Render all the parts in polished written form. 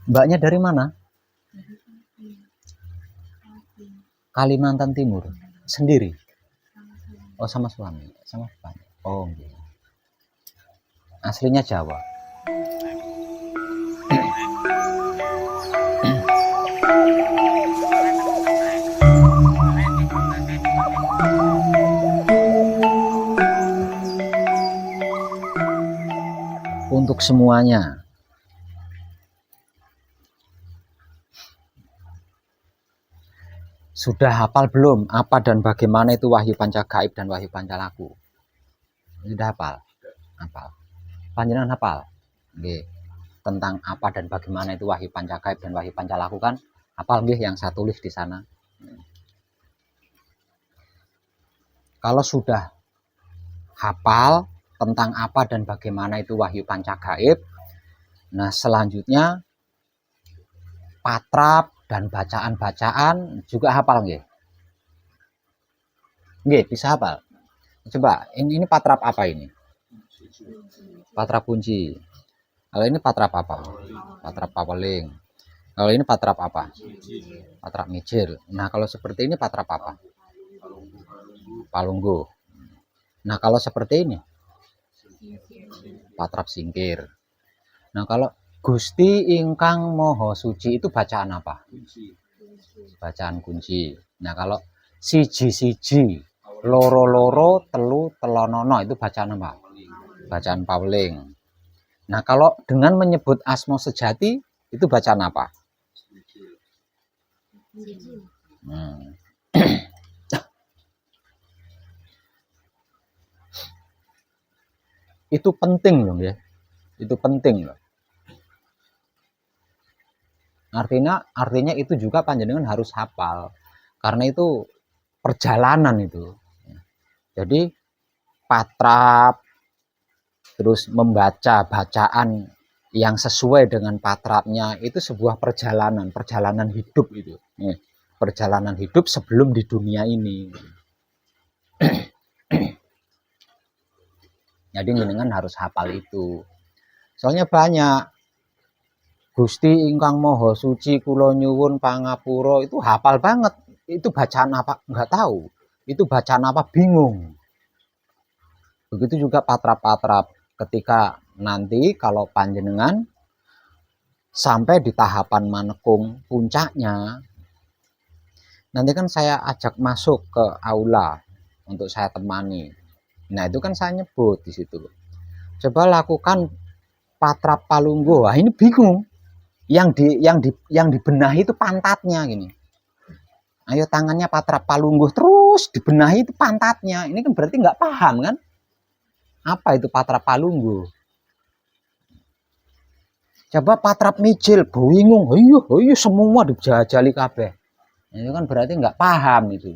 Mbaknya dari mana? Kalimantan Timur. Sendiri? Oh, sama suami. Sama suami. Oh, gitu. Aslinya Jawa. Untuk semuanya. Sudah hafal belum apa dan bagaimana itu wahyu panca gaib dan wahyu panca laku? Sudah hafal? Hafal. Panjenengan hafal? Nggih. Tentang apa dan bagaimana itu wahyu panca gaib dan wahyu panca laku kan? Hafal nggih yang saya tulis di sana. Kalau sudah hafal tentang apa dan bagaimana itu wahyu panca gaib, nah selanjutnya patrap dan bacaan-bacaan juga hafal nggih? Nggih, bisa hafal. Coba, ini patrap apa ini? Patrap kunci. Kalau ini patrap apa? Patrap paweling. Kalau ini patrap apa? Patrap mijil. Nah, kalau seperti ini patrap apa? Palungguh. Nah, kalau seperti ini patrap singkir. Nah, kalau Gusti ingkang Moho Suci itu bacaan apa? Bacaan kunci. Nah, kalau siji-siji, loro-loro, telu telonono itu bacaan apa? Bacaan paweling. Nah, kalau dengan menyebut asma sejati itu bacaan apa? Itu penting loh ya. Itu penting loh. Artinya itu juga panjenengan harus hafal. Karena itu perjalanan itu. Jadi patrap terus membaca bacaan yang sesuai dengan patrapnya itu sebuah perjalanan hidup itu. Perjalanan hidup sebelum di dunia ini. Jadi jenengan harus hafal itu. Soalnya banyak Gusti ingkang Moho Suci kula nyuwun pangapura itu hafal banget. Itu bacaan apa nggak tahu. Itu bacaan apa bingung. Begitu juga patrap-patrap. Ketika nanti kalau panjenengan sampai di tahapan manekung puncaknya, nanti kan saya ajak masuk ke aula untuk saya temani. Nah, itu kan saya nyebut di situ. Coba lakukan patrap palungguh. Wah, ini bingung. Yang dibenahi itu pantatnya gini. Ayo tangannya patrap palungguh terus dibenahi itu pantatnya. Ini kan berarti nggak paham kan? Apa itu patrap palungguh? Coba patrap mijil, bingung. Ayo semua dijajali kabeh. Itu kan berarti nggak paham itu.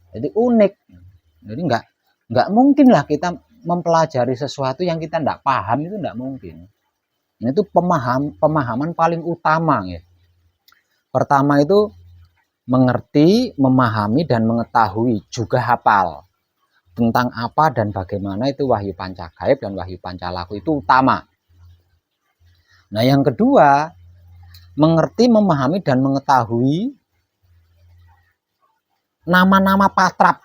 Jadi unik. Jadi nggak mungkin lah kita mempelajari sesuatu yang kita nggak paham, itu nggak mungkin. Itu pemahaman paling utama ya. Pertama itu mengerti, memahami dan mengetahui, juga hafal tentang apa dan bagaimana itu wahyu panca gaib dan wahyu panca laku itu utama. Nah, yang kedua, mengerti, memahami dan mengetahui nama-nama patrap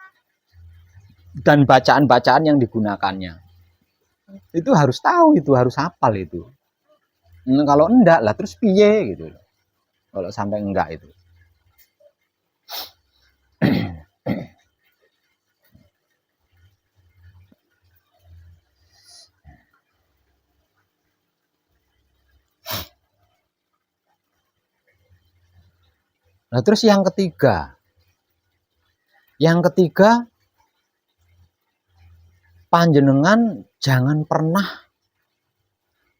dan bacaan-bacaan yang digunakannya. Itu harus tahu, itu harus hafal itu. Nah, kalau enggak lah terus piye gitu. Kalau sampai enggak itu. Nah, terus yang ketiga panjenengan jangan pernah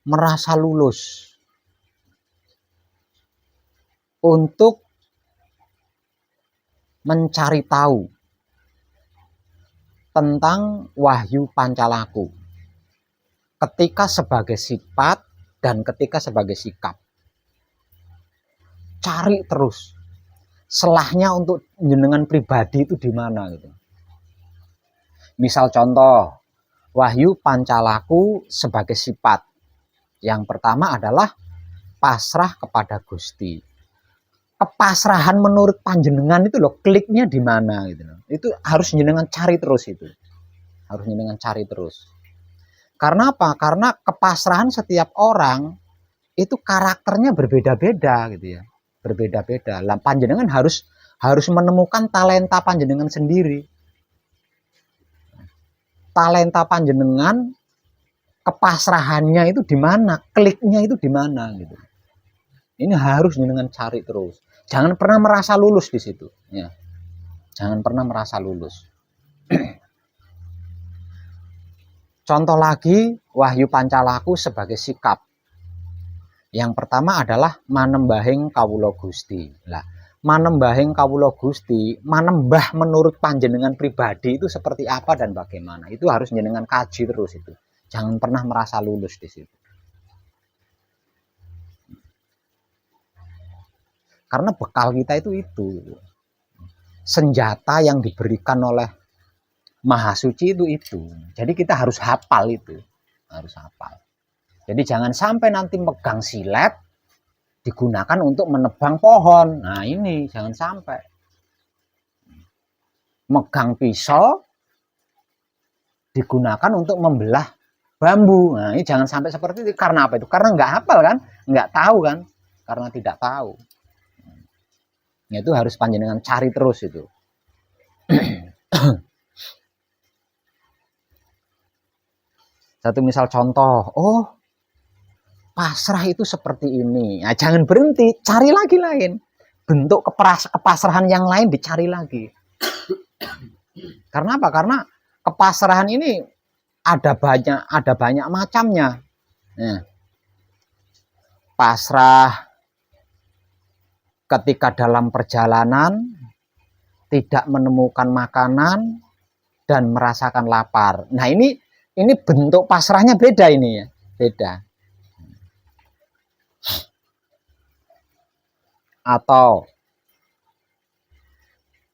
merasa lulus untuk mencari tahu tentang wahyu pancalaku ketika sebagai sifat dan ketika sebagai sikap. Cari terus selahnya untuk jenengan pribadi itu di mana gitu. Misal contoh, wahyu pancalaku sebagai sifat. Yang pertama adalah pasrah kepada Gusti. Kepasrahan menurut panjenengan itu loh, kliknya di mana gitu loh. Itu harus jenengan cari terus itu. Harus jenengan cari terus. Karena apa? Karena kepasrahan setiap orang itu karakternya berbeda-beda gitu ya. Berbeda-beda. Lah panjenengan harus menemukan talenta panjenengan sendiri. Talenta panjenengan, kepasrahannya itu di mana, kliknya itu di mana gitu. Ini harus jenengan cari terus. Jangan pernah merasa lulus di situ, ya. Jangan pernah merasa lulus. Contoh lagi Wahyu Pancalaku sebagai sikap. Yang pertama adalah manembahing kawula Gusti. Lah, manembahing kawula Gusti, manembah menurut panjenengan pribadi itu seperti apa dan bagaimana. Itu harus jenengan kaji terus itu. Jangan pernah merasa lulus di situ. Karena bekal kita itu. Senjata yang diberikan oleh Maha Suci itu. Jadi kita harus hafal itu. Harus hafal. Jadi jangan sampai nanti megang silet digunakan untuk menebang pohon. Nah ini jangan sampai. Megang pisau digunakan untuk membelah bambu. Nah ini jangan sampai seperti itu. Karena apa itu? Karena nggak hafal kan? Nggak tahu kan? Karena tidak tahu. Nah, itu harus panjenengan cari terus itu. Satu misal contoh, pasrah itu seperti ini. Nah, jangan berhenti, cari lagi lain. Bentuk kepasrahan yang lain dicari lagi. Karena apa? Karena kepasrahan ini ada banyak macamnya. Nah, pasrah ketika dalam perjalanan tidak menemukan makanan dan merasakan lapar. Nah, ini bentuk pasrahnya beda ini ya, beda. Atau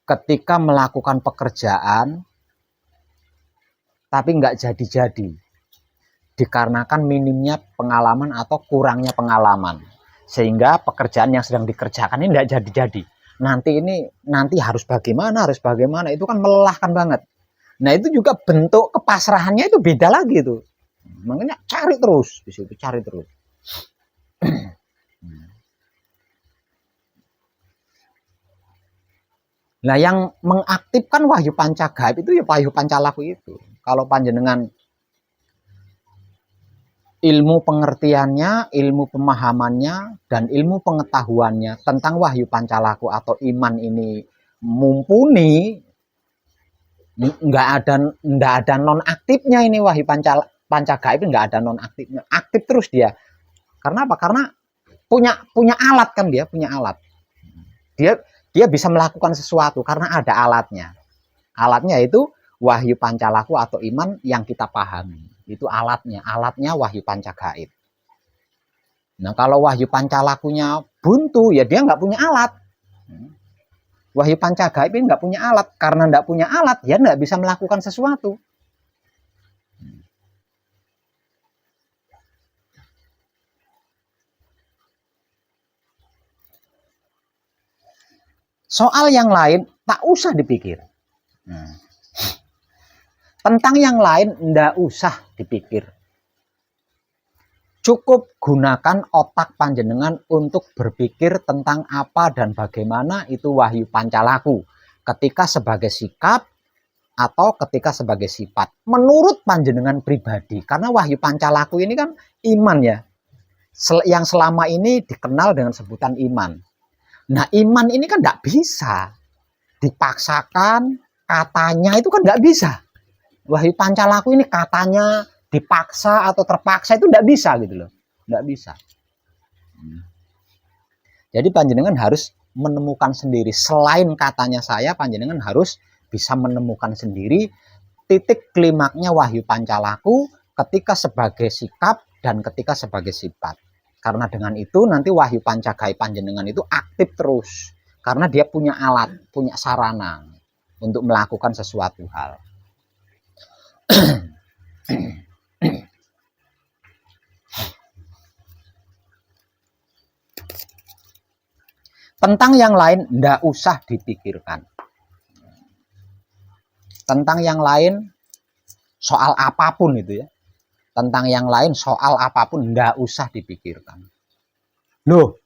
ketika melakukan pekerjaan tapi nggak jadi-jadi dikarenakan minimnya pengalaman atau kurangnya pengalaman, sehingga pekerjaan yang sedang dikerjakan ini nggak jadi-jadi. Nanti harus bagaimana itu kan melelahkan banget. Nah itu juga bentuk kepasrahannya itu beda lagi tuh. Makanya cari terus di situ, cari terus. Nah yang mengaktifkan wahyu pancagaib itu ya wahyu pancalaku itu. Kalau panjenengan ilmu pengertiannya, ilmu pemahamannya, dan ilmu pengetahuannya tentang wahyu pancalaku atau iman ini mumpuni, nggak ada non aktifnya ini wahyu pancagaib, nggak ada non aktifnya, aktif terus dia. Karena apa? Karena punya alat kan, dia punya alat. Dia bisa melakukan sesuatu karena ada alatnya. Alatnya itu wahyu pancalaku atau iman yang kita pahami. Itu alatnya wahyu pancagaib. Nah kalau wahyu pancalakunya buntu, ya dia nggak punya alat. Wahyu pancagaib ini nggak punya alat. Karena nggak punya alat, dia nggak bisa melakukan sesuatu. Soal yang lain tak usah dipikir. Tentang yang lain ndak usah dipikir. Cukup gunakan otak panjenengan untuk berpikir tentang apa dan bagaimana itu wahyu pancalaku. Ketika sebagai sikap atau ketika sebagai sifat. Menurut panjenengan pribadi. Karena wahyu pancalaku ini kan iman ya. Yang selama ini dikenal dengan sebutan iman. Nah iman ini kan nggak bisa dipaksakan, katanya itu kan nggak bisa. Wahyu pancalaku ini katanya dipaksa atau terpaksa itu nggak bisa gitu loh, nggak bisa. Jadi panjenengan harus menemukan sendiri. Selain katanya saya, panjenengan harus bisa menemukan sendiri titik klimaknya wahyu pancalaku ketika sebagai sikap dan ketika sebagai sifat. Karena dengan itu nanti wahyu pancagaib panjenengan itu aktif terus. Karena dia punya alat, punya sarana untuk melakukan sesuatu hal. Tentang yang lain ndak usah dipikirkan. Tentang yang lain soal apapun itu ya. Tentang yang lain soal apapun ndak usah dipikirkan. Loh,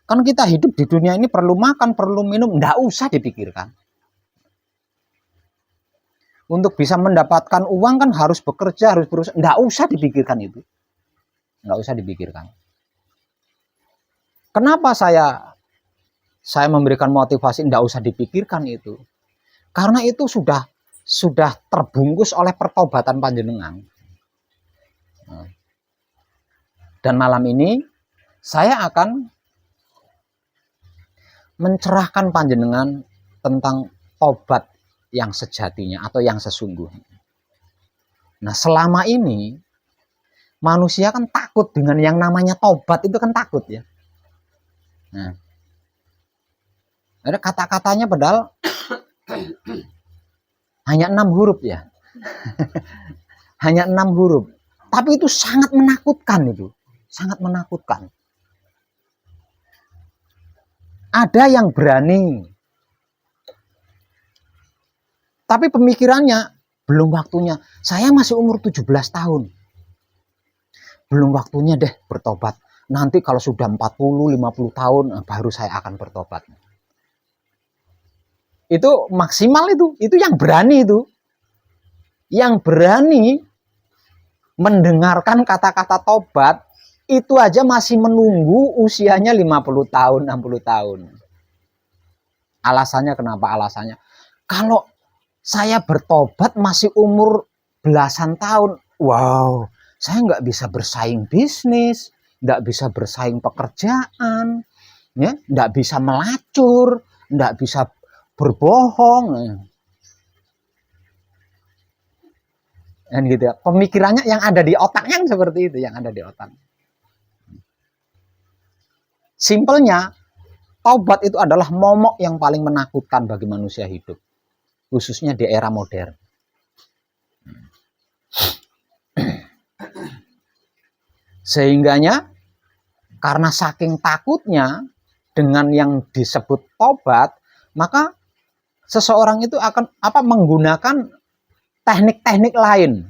kan kita hidup di dunia ini perlu makan, perlu minum, ndak usah dipikirkan. Untuk bisa mendapatkan uang kan harus bekerja, harus berusaha, ndak usah dipikirkan itu. Nggak usah dipikirkan. Kenapa saya memberikan motivasi nggak usah dipikirkan itu? Karena itu sudah terbungkus oleh pertobatan panjenengan. Dan malam ini saya akan mencerahkan panjenengan tentang tobat yang sejatinya atau yang sesungguhnya. Nah, selama ini manusia kan takut dengan yang namanya tobat, itu kan takut ya. Nah, ada kata-katanya padahal hanya 6 huruf ya. Hanya 6 huruf. Tapi itu sangat menakutkan itu. Sangat menakutkan. Ada yang berani. Tapi pemikirannya belum waktunya. Saya masih umur 17 tahun. Belum waktunya deh bertobat. Nanti kalau sudah 40, 50 tahun baru saya akan bertobat. Itu maksimal itu yang berani itu. Yang berani mendengarkan kata-kata tobat itu aja masih menunggu usianya 50 tahun, 60 tahun. Alasannya kenapa? Alasannya kalau saya bertobat masih umur belasan tahun. Wow, saya nggak bisa bersaing bisnis, nggak bisa bersaing pekerjaan, ya, nggak bisa melacur, nggak bisa berbohong. Dan gitu ya. Pemikirannya yang ada di otaknya seperti itu, yang ada di otak. Simpelnya, taubat itu adalah momok yang paling menakutkan bagi manusia hidup, khususnya di era modern. Sehingganya karena saking takutnya dengan yang disebut tobat, maka seseorang itu akan menggunakan teknik-teknik lain.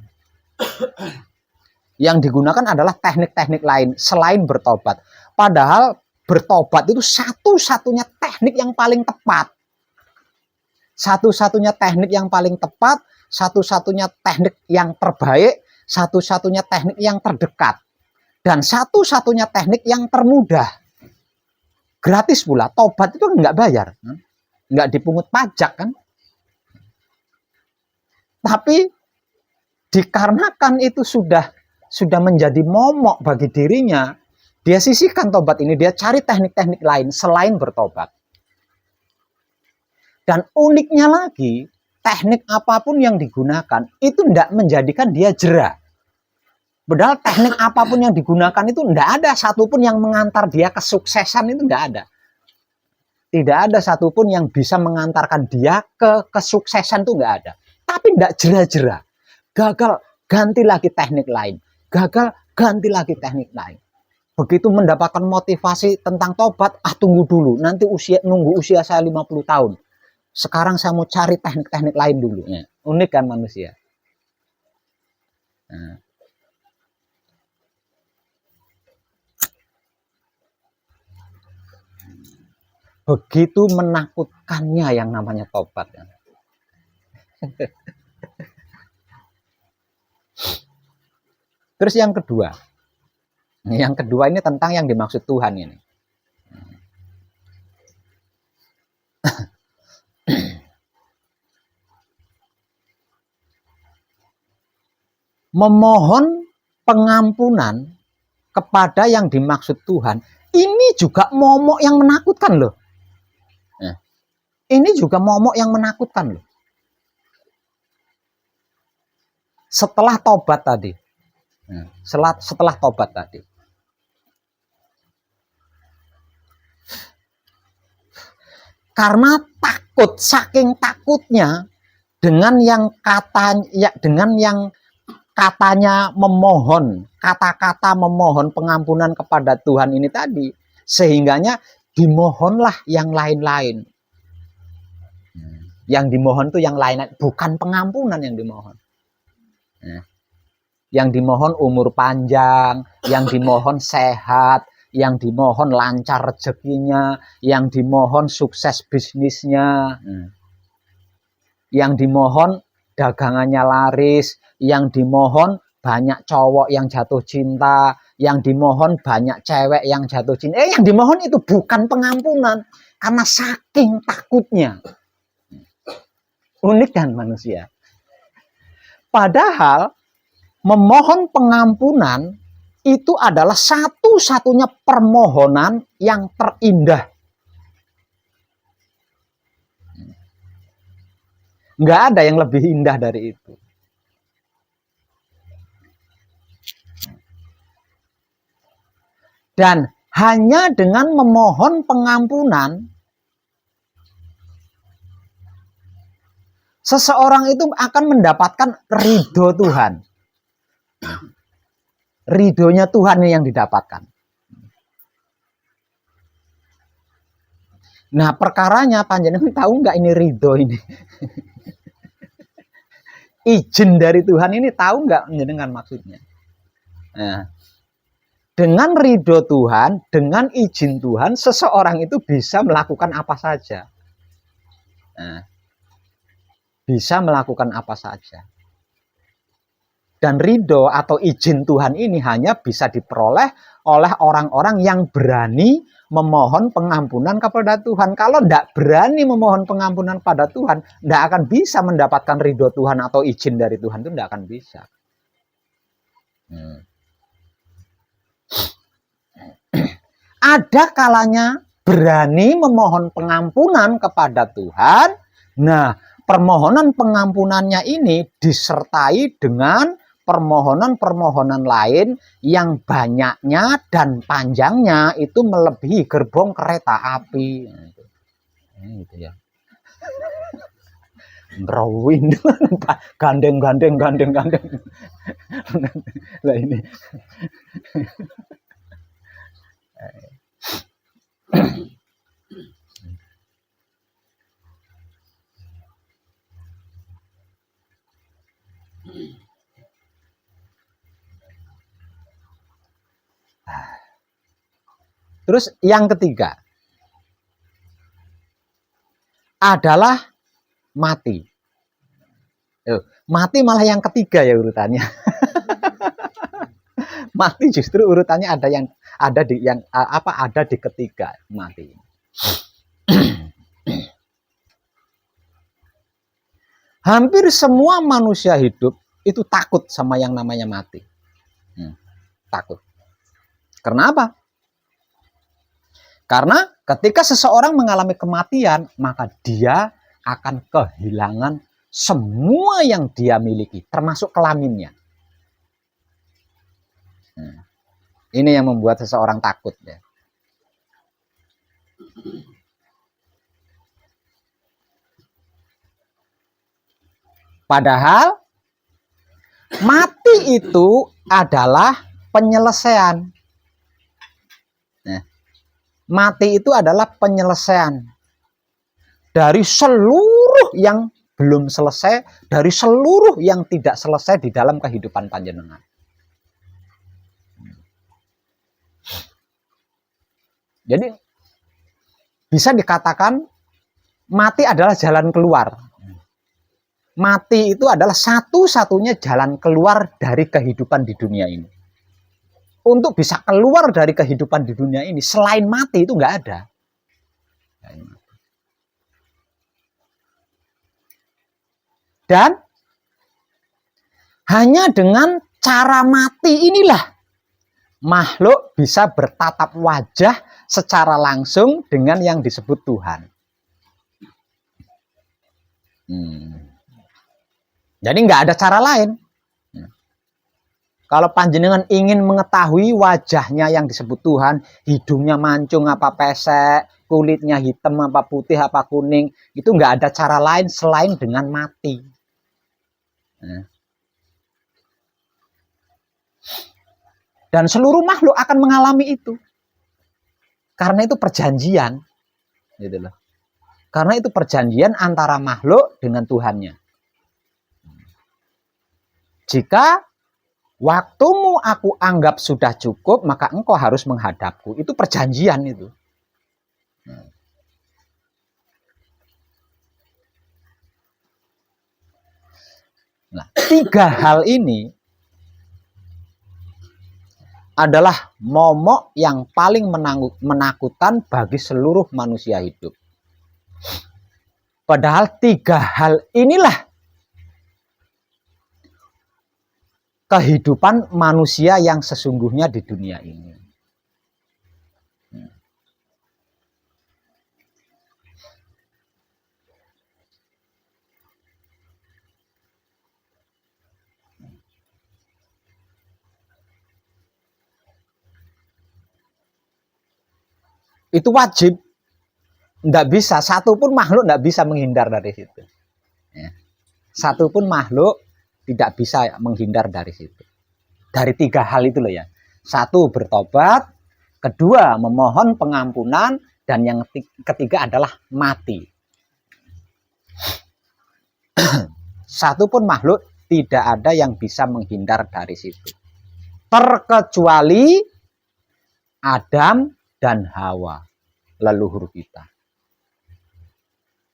Yang digunakan adalah teknik-teknik lain selain bertobat. Padahal bertobat itu satu-satunya teknik yang paling tepat. Satu-satunya teknik yang paling tepat, satu-satunya teknik yang terbaik, satu-satunya teknik yang terdekat. Dan satu-satunya teknik yang termudah. Gratis pula, tobat itu nggak bayar. Nggak dipungut pajak kan. Tapi dikarenakan itu sudah menjadi momok bagi dirinya, dia sisihkan tobat ini, dia cari teknik-teknik lain selain bertobat. Dan uniknya lagi, teknik apapun yang digunakan itu tidak menjadikan dia jera. Padahal teknik apapun yang digunakan itu tidak ada satupun yang mengantar dia kesuksesan, itu tidak ada. Tidak ada satupun yang bisa mengantarkan dia ke kesuksesan, itu tidak ada. Tapi tidak jera-jera. Gagal, ganti lagi teknik lain. Gagal, ganti lagi teknik lain. Begitu mendapatkan motivasi tentang tobat, tunggu dulu. Nanti nunggu usia saya 50 tahun. Sekarang saya mau cari teknik-teknik lain dulu. Ya. Unik kan manusia. Nah. Begitu menakutkannya yang namanya tobat. Terus yang kedua. Yang kedua ini tentang yang dimaksud Tuhan ini. Memohon pengampunan kepada yang dimaksud Tuhan. Ini juga momok yang menakutkan loh. Ini juga momok yang menakutkan loh. Setelah tobat tadi. Setelah tobat tadi. Karena takut, saking takutnya dengan yang katanya memohon, kata-kata memohon pengampunan kepada Tuhan ini tadi, sehingganya dimohonlah yang lain-lain. Yang dimohon itu yang lain-lain, bukan pengampunan yang dimohon. Yang dimohon umur panjang, yang dimohon sehat, yang dimohon lancar rezekinya, yang dimohon sukses bisnisnya, yang dimohon dagangannya laris, yang dimohon banyak cowok yang jatuh cinta, yang dimohon banyak cewek yang jatuh cinta. Yang dimohon itu bukan pengampunan, karena saking takutnya. Unik kan manusia. Padahal memohon pengampunan itu adalah satu-satunya permohonan yang terindah. Nggak ada yang lebih indah dari itu. Dan hanya dengan memohon pengampunan, seseorang itu akan mendapatkan ridho Tuhan. Ridhonya Tuhan yang didapatkan. Nah, perkaranya panjenengan tahu nggak ini ridho ini? Izin dari Tuhan ini tahu nggak dengan maksudnya? Nah, dengan ridho Tuhan, dengan izin Tuhan, seseorang itu bisa melakukan apa saja. Nah, bisa melakukan apa saja. Dan ridho atau izin Tuhan ini hanya bisa diperoleh oleh orang-orang yang berani memohon pengampunan kepada Tuhan. Kalau tidak berani memohon pengampunan pada Tuhan, tidak akan bisa mendapatkan ridho Tuhan atau izin dari Tuhan, itu tidak akan bisa. Ada kalanya berani memohon pengampunan kepada Tuhan. Nah, permohonan pengampunannya ini disertai dengan permohonan-permohonan lain yang banyaknya dan panjangnya itu melebihi gerbong kereta api. Gitu ya. Drawing gandeng. Lah ini. Terus yang ketiga adalah mati. Mati malah yang ketiga ya urutannya. Mati justru urutannya ada di ketiga mati. Hampir semua manusia hidup itu takut sama yang namanya mati. Takut. Kenapa? Karena ketika seseorang mengalami kematian, maka dia akan kehilangan semua yang dia miliki, termasuk kelaminnya. Ini yang membuat seseorang takut. Ya. Padahal mati itu adalah penyelesaian. Mati itu adalah penyelesaian dari seluruh yang belum selesai, dari seluruh yang tidak selesai di dalam kehidupan panjenengan. Jadi bisa dikatakan mati adalah jalan keluar. Mati itu adalah satu-satunya jalan keluar dari kehidupan di dunia ini. Untuk bisa keluar dari kehidupan di dunia ini, selain mati itu nggak ada. Dan hanya dengan cara mati inilah makhluk bisa bertatap wajah secara langsung dengan yang disebut Tuhan. Jadi nggak ada cara lain. Kalau panjenengan ingin mengetahui wajahnya yang disebut Tuhan, hidungnya mancung apa pesek, kulitnya hitam apa putih apa kuning, itu nggak ada cara lain selain dengan mati. Dan seluruh makhluk akan mengalami itu. Karena itu perjanjian, gitu loh. Karena itu perjanjian antara makhluk dengan Tuhannya. Jika waktumu aku anggap sudah cukup, maka engkau harus menghadapku. Itu perjanjian itu. Nah, 3 hal ini adalah momok yang paling menakutkan bagi seluruh manusia hidup. Padahal 3 hal inilah kehidupan manusia yang sesungguhnya di dunia ini. Itu wajib. Tidak bisa, satupun makhluk tidak bisa menghindar dari situ. Ya. Satupun makhluk tidak bisa menghindar dari situ. Dari 3 hal itu loh ya. 1, bertobat. 2, memohon pengampunan. Dan yang ketiga adalah mati. Satupun makhluk tidak ada yang bisa menghindar dari situ. Terkecuali Adam dan Hawa, leluhur kita.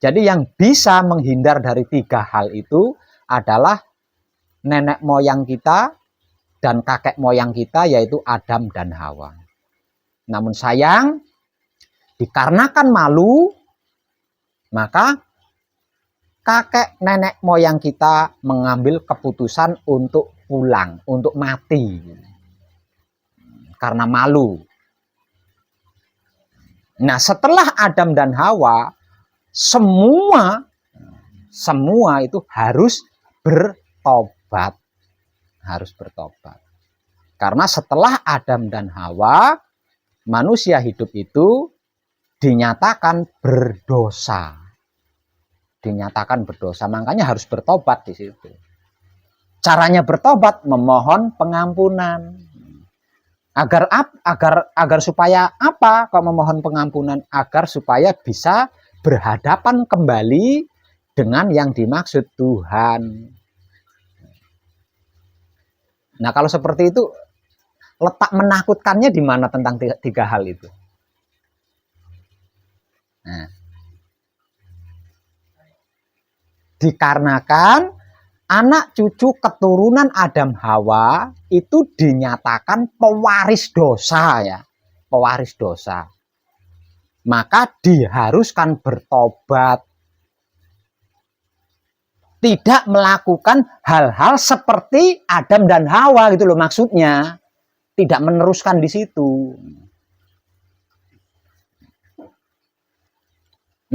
Jadi yang bisa menghindar dari 3 hal itu adalah nenek moyang kita dan kakek moyang kita, yaitu Adam dan Hawa. Namun sayang, dikarenakan malu, maka kakek nenek moyang kita mengambil keputusan untuk pulang, untuk mati. Karena malu. Nah, setelah Adam dan Hawa, semua itu harus bertobat. Harus bertobat. Karena setelah Adam dan Hawa, manusia hidup itu dinyatakan berdosa. Dinyatakan berdosa, makanya harus bertobat di situ. Caranya bertobat, memohon pengampunan. Agar supaya apa? Kok memohon pengampunan? Agar supaya bisa berhadapan kembali dengan yang dimaksud Tuhan. Nah, kalau seperti itu, letak menakutkannya di mana tentang 3 hal itu? Nah, dikarenakan anak cucu keturunan Adam Hawa itu dinyatakan pewaris dosa ya, pewaris dosa. Maka diharuskan bertobat. Tidak melakukan hal-hal seperti Adam dan Hawa gitu loh maksudnya. Tidak meneruskan di situ.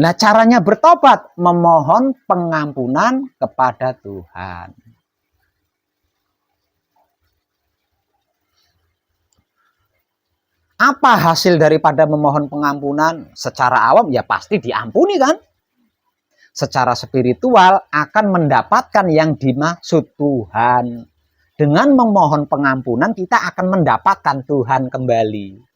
Nah, caranya bertobat, memohon pengampunan kepada Tuhan. Apa hasil daripada memohon pengampunan? Secara awam ya pasti diampuni kan? Secara spiritual akan mendapatkan yang dimaksud Tuhan. Dengan memohon pengampunan kita akan mendapatkan Tuhan kembali.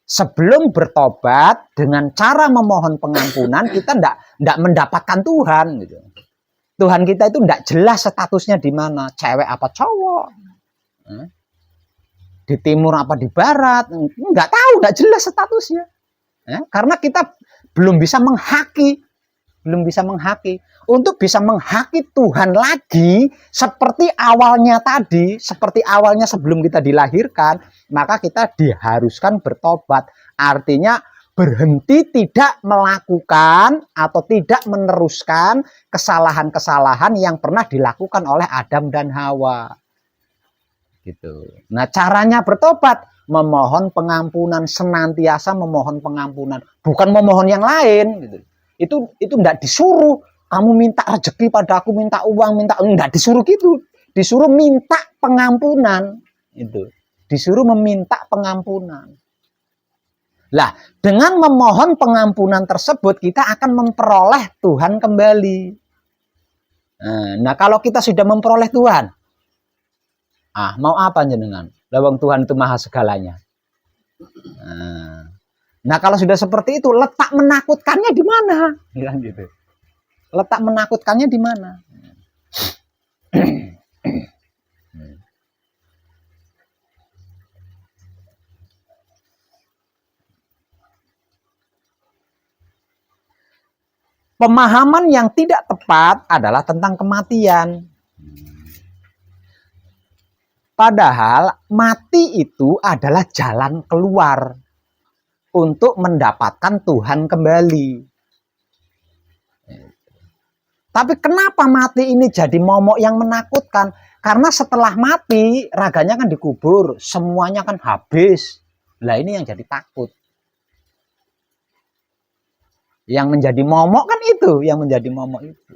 Sebelum bertobat dengan cara memohon pengampunan kita tidak mendapatkan Tuhan gitu. Tuhan kita itu tidak jelas statusnya di mana, cewek apa cowok, di timur apa di barat, nggak tahu, nggak jelas statusnya. Karena kita belum bisa menghaki. Untuk bisa menghaki Tuhan lagi seperti awalnya tadi, seperti awalnya sebelum kita dilahirkan, maka kita diharuskan bertobat. Artinya berhenti tidak melakukan atau tidak meneruskan kesalahan-kesalahan yang pernah dilakukan oleh Adam dan Hawa. Gitu. Nah, caranya bertobat, memohon pengampunan, senantiasa memohon pengampunan, bukan memohon yang lain gitu. Itu tidak disuruh kamu minta rezeki pada aku, minta uang, enggak disuruh gitu. Disuruh minta pengampunan itu. Disuruh meminta pengampunan. Lah, dengan memohon pengampunan tersebut kita akan memperoleh Tuhan kembali. Nah, kalau kita sudah memperoleh Tuhan, mau apa jenengan? Lawang Tuhan itu maha segalanya. Nah, kalau sudah seperti itu, letak menakutkannya di mana? Bilang gitu. Letak menakutkannya di mana? Pemahaman yang tidak tepat adalah tentang kematian. Padahal mati itu adalah jalan keluar untuk mendapatkan Tuhan kembali. Tapi kenapa mati ini jadi momok yang menakutkan? Karena setelah mati, raganya kan dikubur, semuanya kan habis. Lah ini yang jadi takut. Yang menjadi momok kan itu, yang menjadi momok itu.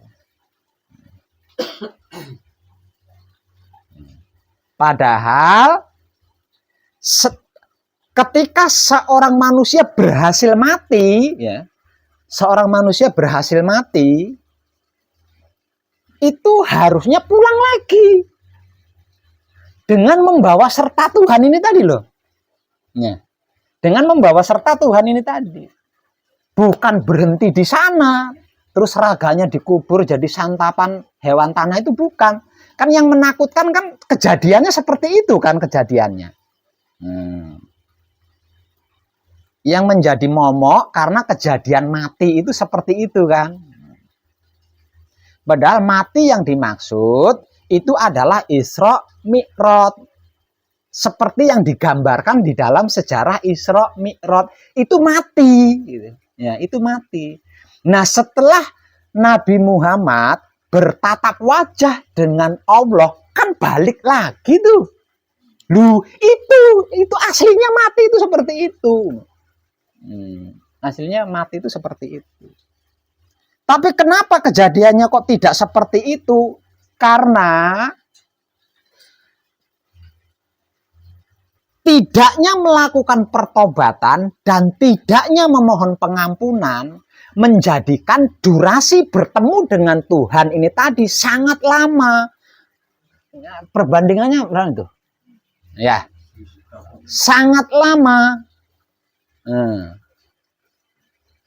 Padahal ketika seorang manusia berhasil mati, ya, seorang manusia berhasil mati, itu harusnya pulang lagi dengan membawa serta Tuhan ini tadi loh, ya, dengan membawa serta Tuhan ini tadi. Bukan berhenti di sana, terus raganya dikubur jadi santapan hewan tanah, itu bukan. Kan yang menakutkan kan kejadiannya seperti itu kan kejadiannya. Yang menjadi momok karena kejadian mati itu seperti itu kan. Padahal mati yang dimaksud itu adalah Isra Mi'raj. Seperti yang digambarkan di dalam sejarah Isra Mi'raj. Itu mati gitu. Ya, itu mati. Nah, setelah Nabi Muhammad bertatap wajah dengan Allah, kan balik lagi tuh. Lu itu aslinya mati itu seperti itu. Aslinya mati itu seperti itu. Tapi kenapa kejadiannya kok tidak seperti itu? Karena tidaknya melakukan pertobatan dan tidaknya memohon pengampunan menjadikan durasi bertemu dengan Tuhan ini tadi sangat lama. Perbandingannya berapa itu? Ya, sangat lama.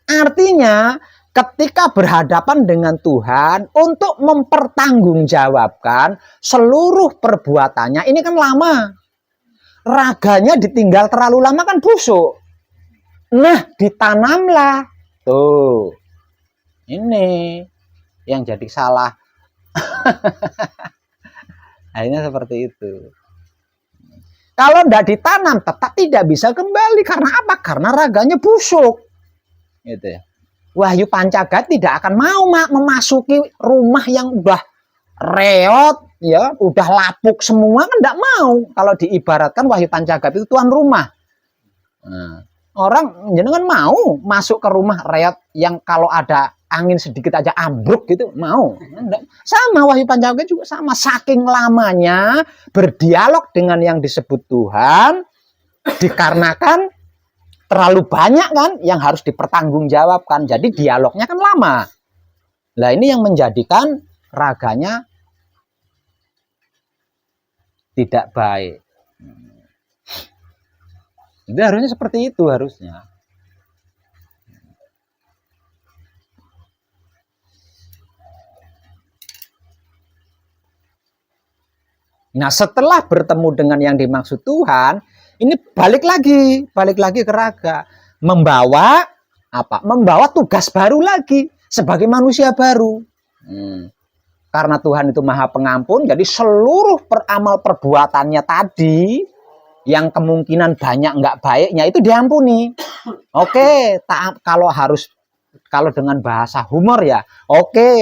Artinya ketika berhadapan dengan Tuhan untuk mempertanggungjawabkan seluruh perbuatannya, ini kan lama. Raganya ditinggal terlalu lama kan busuk. Nah, ditanamlah. Tuh. Ini yang jadi salah. Akhirnya seperti itu. Kalau tidak ditanam, tetap tidak bisa kembali. Karena apa? Karena raganya busuk. Gitu ya. Wahyu Pancagat tidak akan mau memasuki rumah yang udah reot, ya, udah lapuk semua, kan tidak mau. Kalau diibaratkan Wahyu Pancagat itu tuan rumah. Orang jenengan mau masuk ke rumah reot yang kalau ada angin sedikit aja ambruk gitu, mau? Sama Wahyu Pancagat juga sama. Saking lamanya berdialog dengan yang disebut Tuhan, dikarenakan terlalu banyak kan yang harus dipertanggungjawabkan. Jadi dialognya kan lama. Nah, ini yang menjadikan raganya tidak baik. Jadi harusnya seperti itu harusnya. Nah, setelah bertemu dengan yang dimaksud Tuhan, ini balik lagi ke raga, membawa apa? Membawa tugas baru lagi sebagai manusia baru. Karena Tuhan itu Maha Pengampun, jadi seluruh peramal perbuatannya tadi yang kemungkinan banyak nggak baiknya itu diampuni. Oke, kalau dengan bahasa humor ya, oke,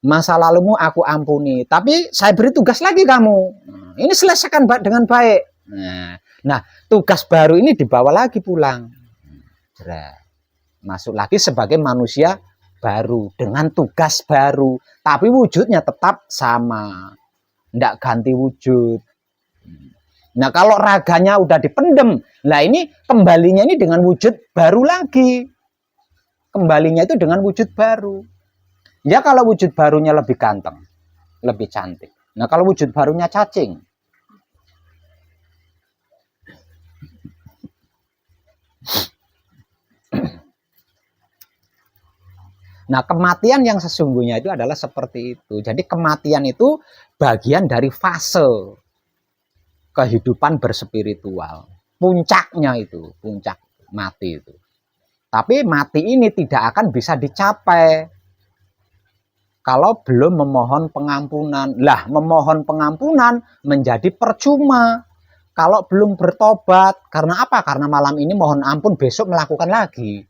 masa lalumu aku ampuni, tapi saya beri tugas lagi kamu. Ini selesaikan dengan baik. Nah, tugas baru ini dibawa lagi pulang. Masuk lagi sebagai manusia baru dengan tugas baru, tapi wujudnya tetap sama, tidak ganti wujud. Nah, kalau raganya udah dipendem, nah ini kembalinya ini dengan wujud baru lagi. Kembalinya itu dengan wujud baru. Ya, kalau wujud barunya lebih ganteng, lebih cantik. Nah, kalau wujud barunya cacing, Nah, kematian yang sesungguhnya itu adalah seperti itu. Jadi kematian itu bagian dari fase kehidupan berspiritual. Puncaknya itu, puncak mati itu. Tapi mati ini tidak akan bisa dicapai kalau belum memohon pengampunan. Lah, memohon pengampunan menjadi percuma kalau belum bertobat. Karena apa? Karena malam ini mohon ampun, besok melakukan lagi.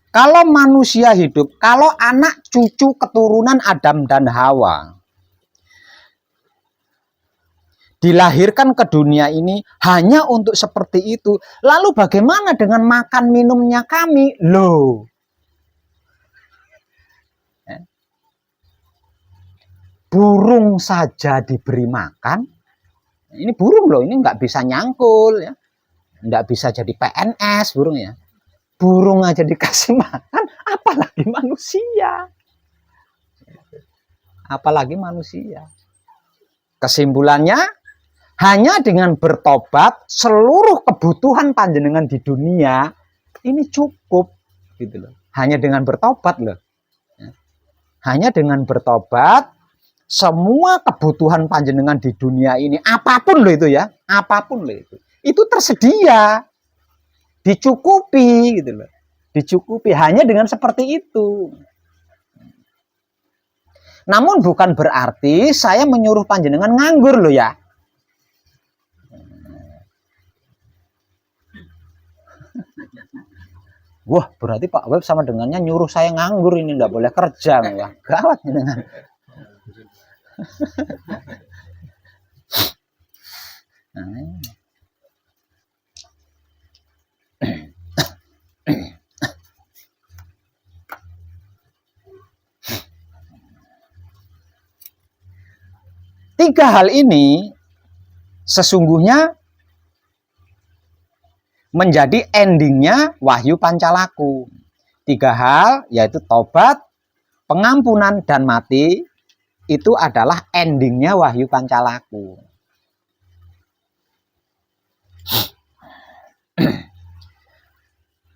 Kalau manusia hidup, kalau anak cucu keturunan Adam dan Hawa dilahirkan ke dunia ini hanya untuk seperti itu, lalu bagaimana dengan makan minumnya kami? Loh, burung saja diberi makan. Ini burung loh, ini nggak bisa nyangkul ya, nggak bisa jadi PNS burung ya. Burung aja dikasih makan, apalagi manusia. Apalagi manusia. Kesimpulannya, hanya dengan bertobat seluruh kebutuhan panjenengan di dunia ini cukup gitu loh. Hanya dengan bertobat loh. Hanya dengan bertobat semua kebutuhan panjenengan di dunia ini, apapun loh itu ya, apapun loh itu tersedia, dicukupi gitu loh. Dicukupi hanya dengan seperti itu. Namun bukan berarti saya menyuruh panjenengan nganggur loh ya. Wah, berarti Pak Web sama dengannya nyuruh saya nganggur, ini enggak boleh kerja ya. Gawat dengan. Tiga hal ini sesungguhnya menjadi endingnya Wahyu Pancalaku. Tiga hal, yaitu tobat, pengampunan, dan mati, itu adalah endingnya Wahyu Pancalaku.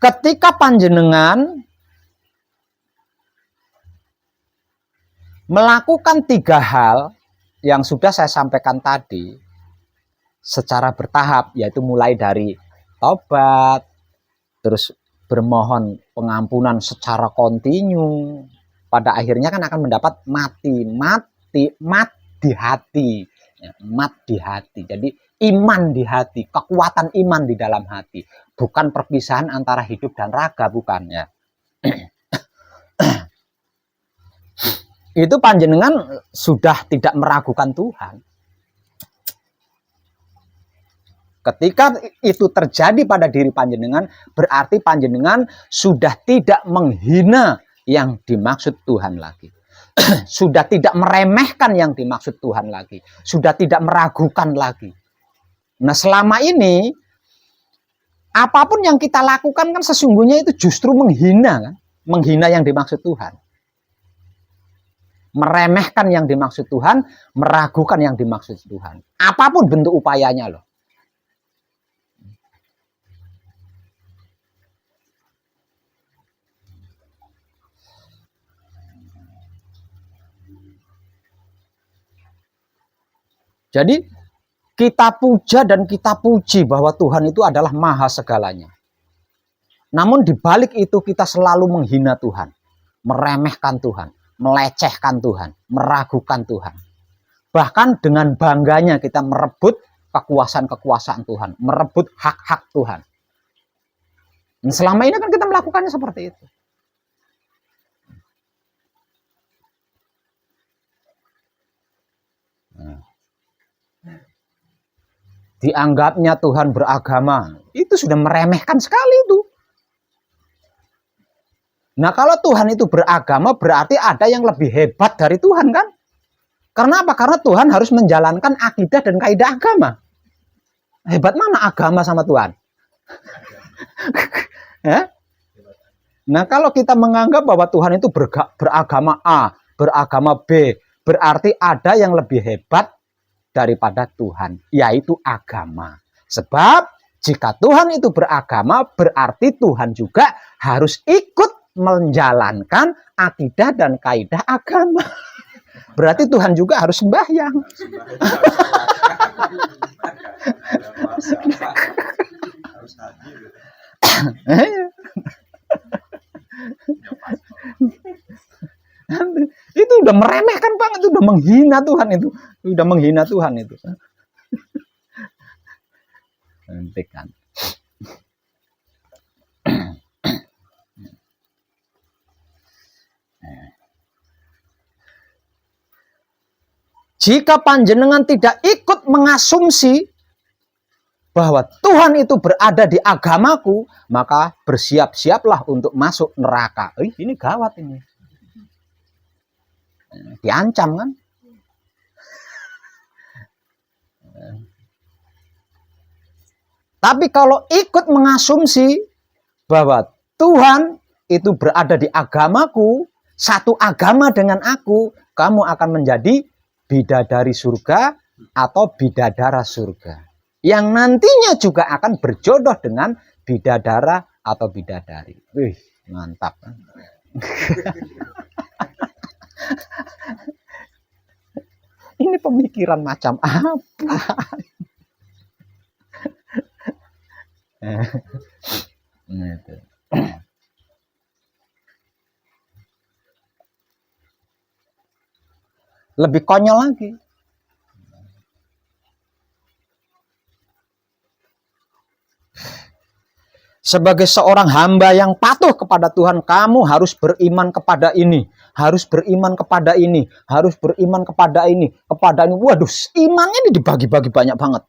Ketika panjenengan melakukan tiga hal yang sudah saya sampaikan tadi secara bertahap, yaitu mulai dari tobat, terus bermohon pengampunan secara kontinu, pada akhirnya kan akan mendapat mat di hati, mat di hati. Jadi iman di hati, kekuatan iman di dalam hati, bukan perpisahan antara hidup dan raga, bukan ya. Itu panjenengan sudah tidak meragukan Tuhan. Ketika itu terjadi pada diri panjenengan, berarti panjenengan sudah tidak menghina yang dimaksud Tuhan lagi. Sudah tidak meremehkan yang dimaksud Tuhan lagi. Sudah tidak meragukan lagi. Nah, selama ini apapun yang kita lakukan kan sesungguhnya itu justru menghina kan? Menghina yang dimaksud Tuhan. Meremehkan yang dimaksud Tuhan, meragukan yang dimaksud Tuhan. Apapun bentuk upayanya loh. Jadi kita puja dan kita puji bahwa Tuhan itu adalah maha segalanya. Namun di balik itu kita selalu menghina Tuhan, meremehkan Tuhan, melecehkan Tuhan, meragukan Tuhan. Bahkan dengan bangganya kita merebut kekuasaan-kekuasaan Tuhan, merebut hak-hak Tuhan. Dan selama ini kan kita melakukannya seperti itu. Dianggapnya Tuhan beragama, itu sudah meremehkan sekali itu. Nah, kalau Tuhan itu beragama berarti ada yang lebih hebat dari Tuhan kan? Karena apa? Karena Tuhan harus menjalankan akidah dan kaidah agama. Hebat mana agama sama Tuhan? Ya? Nah, kalau kita menganggap bahwa Tuhan itu beragama A, beragama B, berarti ada yang lebih hebat daripada Tuhan, yaitu agama. Sebab jika Tuhan itu beragama, berarti Tuhan juga harus ikut menjalankan akidah dan kaidah agama. Berarti Tuhan juga harus sembahyang. Itu udah meremehkan banget, itu udah menghina Tuhan itu. Udah menghina Tuhan itu. Nanti kan. Jika panjenengan tidak ikut mengasumsi bahwa Tuhan itu berada di agamaku, maka bersiap-siaplah untuk masuk neraka. Ini gawat ini. Diancam kan? Tapi kalau ikut mengasumsi bahwa Tuhan itu berada di agamaku, satu agama dengan aku, kamu akan menjadi bidadari surga atau bidadara surga. Yang nantinya juga akan berjodoh dengan bidadara atau bidadari. Wih, mantap. Ini pemikiran macam apa? Lebih konyol lagi. Sebagai seorang hamba yang patuh kepada Tuhan, kamu harus beriman kepada ini, harus beriman kepada ini, harus beriman kepada ini, kepada ini. Waduh, imannya ini dibagi-bagi banyak banget.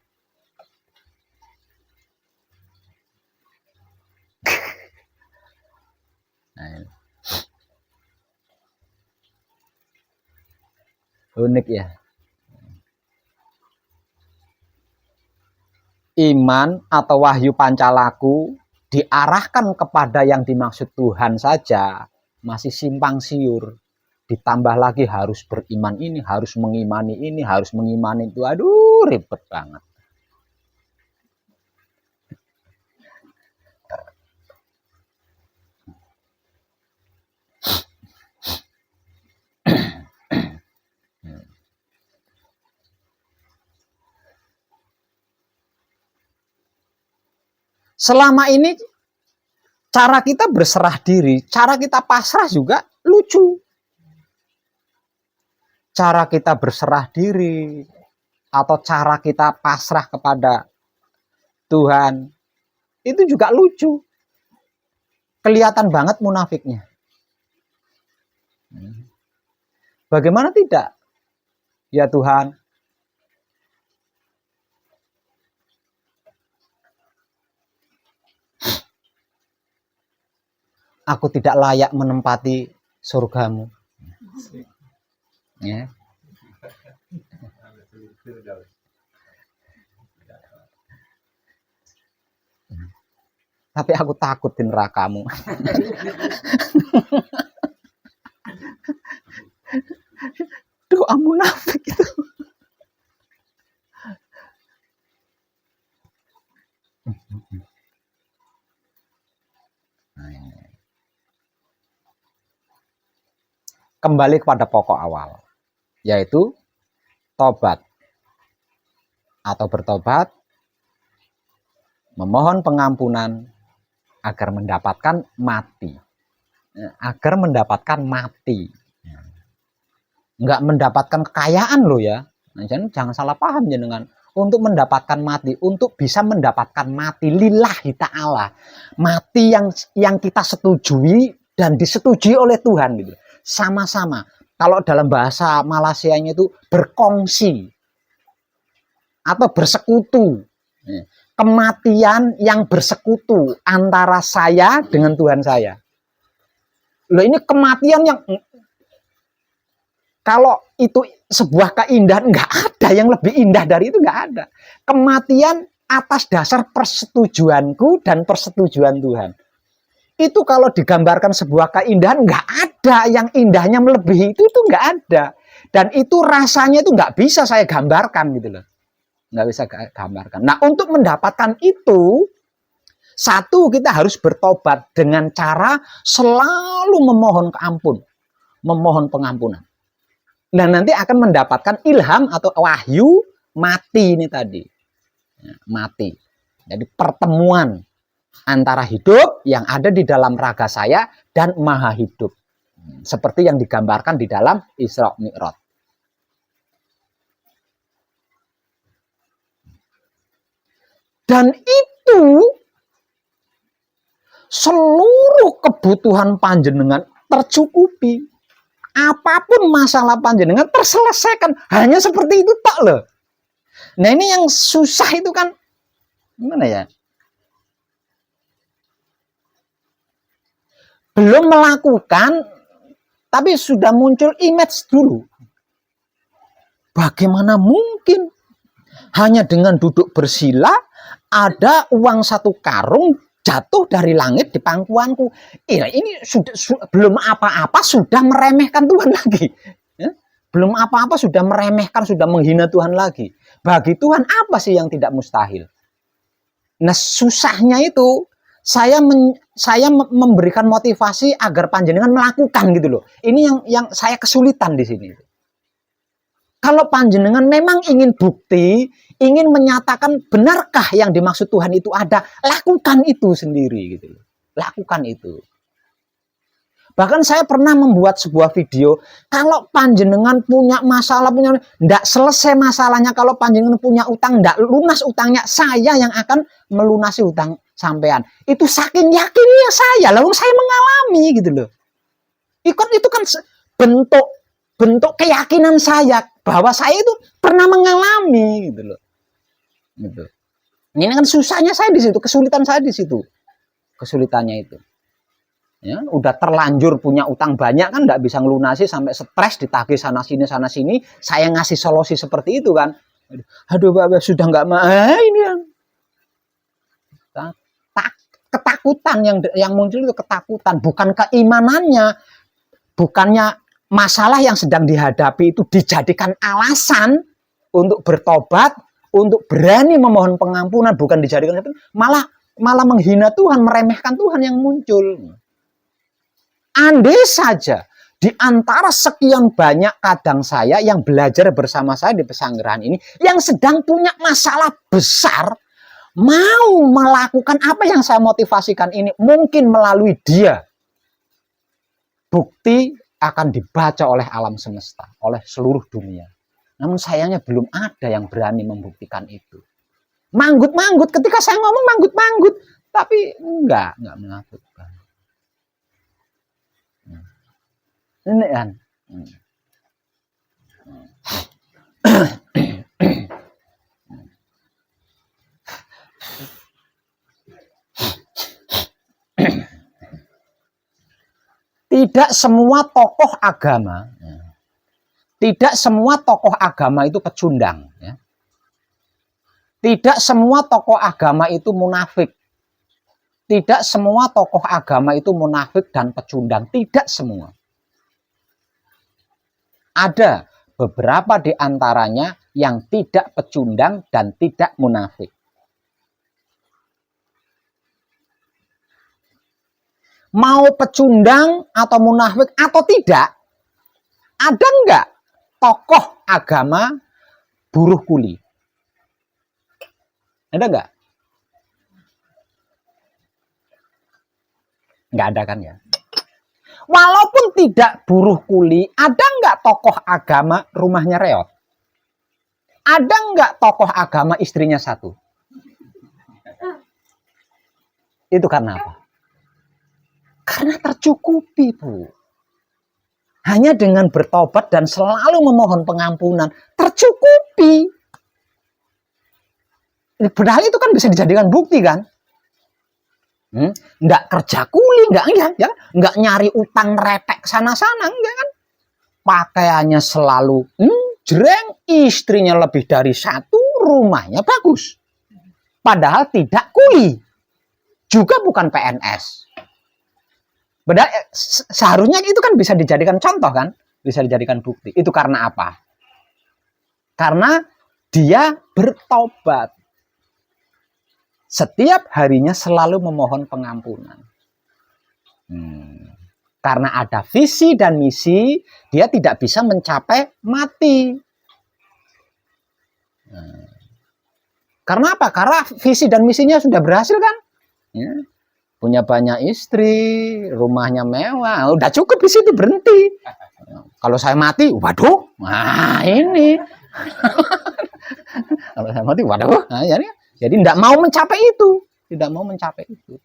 Unik ya. Iman atau wahyu pancalaku diarahkan kepada yang dimaksud Tuhan saja masih simpang siur. Ditambah lagi harus beriman ini, harus mengimani ini, harus mengimani itu. Aduh, ribet banget. Selama ini cara kita berserah diri, cara kita pasrah juga lucu. Cara kita berserah diri atau cara kita pasrah kepada Tuhan itu juga lucu. Kelihatan banget munafiknya. Bagaimana tidak? Ya Tuhan, aku tidak layak menempati surgamu. Ya. Tapi aku takut di nerakamu. Doa munafik itu. Kembali kepada pokok awal, yaitu tobat atau bertobat, memohon pengampunan agar mendapatkan mati. Agar mendapatkan mati. Enggak mendapatkan kekayaan loh ya. Jangan salah paham jenengan. Untuk mendapatkan mati, untuk bisa mendapatkan mati lillahi ta'ala. Mati yang kita setujui dan disetujui oleh Tuhan gitu. Sama-sama. Kalau dalam bahasa Malaysianya itu berkongsi atau bersekutu. Kematian yang bersekutu antara saya dengan Tuhan saya. Loh, ini kematian yang kalau itu sebuah keindahan, nggak ada yang lebih indah dari itu, nggak ada. Kematian atas dasar persetujuanku dan persetujuan Tuhan. Itu kalau digambarkan sebuah keindahan, nggak ada yang indahnya melebihi itu nggak ada. Dan itu rasanya itu nggak bisa saya gambarkan gitu loh. Nggak bisa gambarkan. Nah, untuk mendapatkan itu, satu, kita harus bertobat dengan cara selalu memohon memohon pengampunan. Nah, nanti akan mendapatkan ilham atau wahyu mati ini tadi. Mati. Jadi pertemuan antara hidup yang ada di dalam raga saya dan maha hidup. Seperti yang digambarkan di dalam Isra Mi'raj. Dan itu seluruh kebutuhan panjenengan tercukupi. Apapun masalah panjenengan terselesaikan. Hanya seperti itu tak loh. Nah, ini yang susah itu kan gimana ya? Belum melakukan, tapi sudah muncul image dulu. Bagaimana mungkin hanya dengan duduk bersila ada uang 1 karung jatuh dari langit di pangkuanku. Ini sudah belum apa-apa sudah meremehkan Tuhan lagi. Belum apa-apa sudah meremehkan, sudah menghina Tuhan lagi. Bagi Tuhan apa sih yang tidak mustahil? Nah, susahnya itu saya memberikan motivasi agar panjenengan melakukan gitu loh. Ini yang saya kesulitan di sini. Kalau panjenengan memang ingin bukti, ingin menyatakan benarkah yang dimaksud Tuhan itu ada, lakukan itu sendiri gitu loh. Lakukan itu. Bahkan saya pernah membuat sebuah video, kalau panjenengan punya masalah, nggak selesai masalahnya, kalau panjenengan punya utang, nggak lunas utangnya, saya yang akan melunasi utang sampean. Itu saking yakinnya saya, lalu saya mengalami gitu loh. Itu kan bentuk keyakinan saya bahwa saya itu pernah mengalami gitu loh. Gitu. Ini kan susahnya saya di situ, kesulitan saya di situ. Kesulitannya itu. Ya, udah terlanjur punya utang banyak kan nggak bisa ngelunasi sampai stres ditagih sana sini saya ngasih solusi seperti itu kan, aduh Bapak sudah nggak ini yang ketakutan yang muncul itu ketakutan, bukan keimanannya, bukannya masalah yang sedang dihadapi itu dijadikan alasan untuk bertobat, untuk berani memohon pengampunan, bukan dijadikan malah menghina Tuhan, meremehkan Tuhan yang muncul. Andai saja di antara sekian banyak kadang saya yang belajar bersama saya di pesanggerahan ini, yang sedang punya masalah besar, mau melakukan apa yang saya motivasikan ini, mungkin melalui dia, bukti akan dibaca oleh alam semesta, oleh seluruh dunia. Namun sayangnya belum ada yang berani membuktikan itu. Manggut-manggut, ketika saya ngomong manggut-manggut, tapi enggak menakutkan. Ini kan. Tidak semua tokoh agama, itu pecundang. Ya. Tidak semua tokoh agama itu munafik. Tidak semua tokoh agama itu munafik dan pecundang. Tidak semua. Ada beberapa di antaranya yang tidak pecundang dan tidak munafik. Mau pecundang atau munafik atau tidak, ada enggak tokoh agama buruh kuli? Ada enggak? Enggak ada kan ya? Walaupun tidak buruh kuli, ada enggak tokoh agama rumahnya reot? Ada enggak tokoh agama istrinya 1? Itu karena apa? Karena tercukupi, Bu. Hanya dengan bertobat dan selalu memohon pengampunan, tercukupi. Padahal itu kan bisa dijadikan bukti kan? Nggak kerja kuli, nggak nyari utang retek sana-sana, enggak kan? Pakaiannya selalu jreng, istrinya lebih dari 1, rumahnya bagus. Padahal tidak kuli, juga bukan PNS. Padahal seharusnya itu kan bisa dijadikan contoh kan? bisa dijadikan bukti. Itu karena apa? Karena dia bertobat. Setiap harinya selalu memohon pengampunan. Karena ada visi dan misi, dia tidak bisa mencapai mati. Karena apa? Karena visi dan misinya sudah berhasil kan? Ya. Punya banyak istri, rumahnya mewah, udah cukup di situ, berhenti. Kalau saya mati, waduh, nah ini. Kalau saya mati, waduh, nah, jadi tidak mau mencapai itu, tidak mau mencapai itu.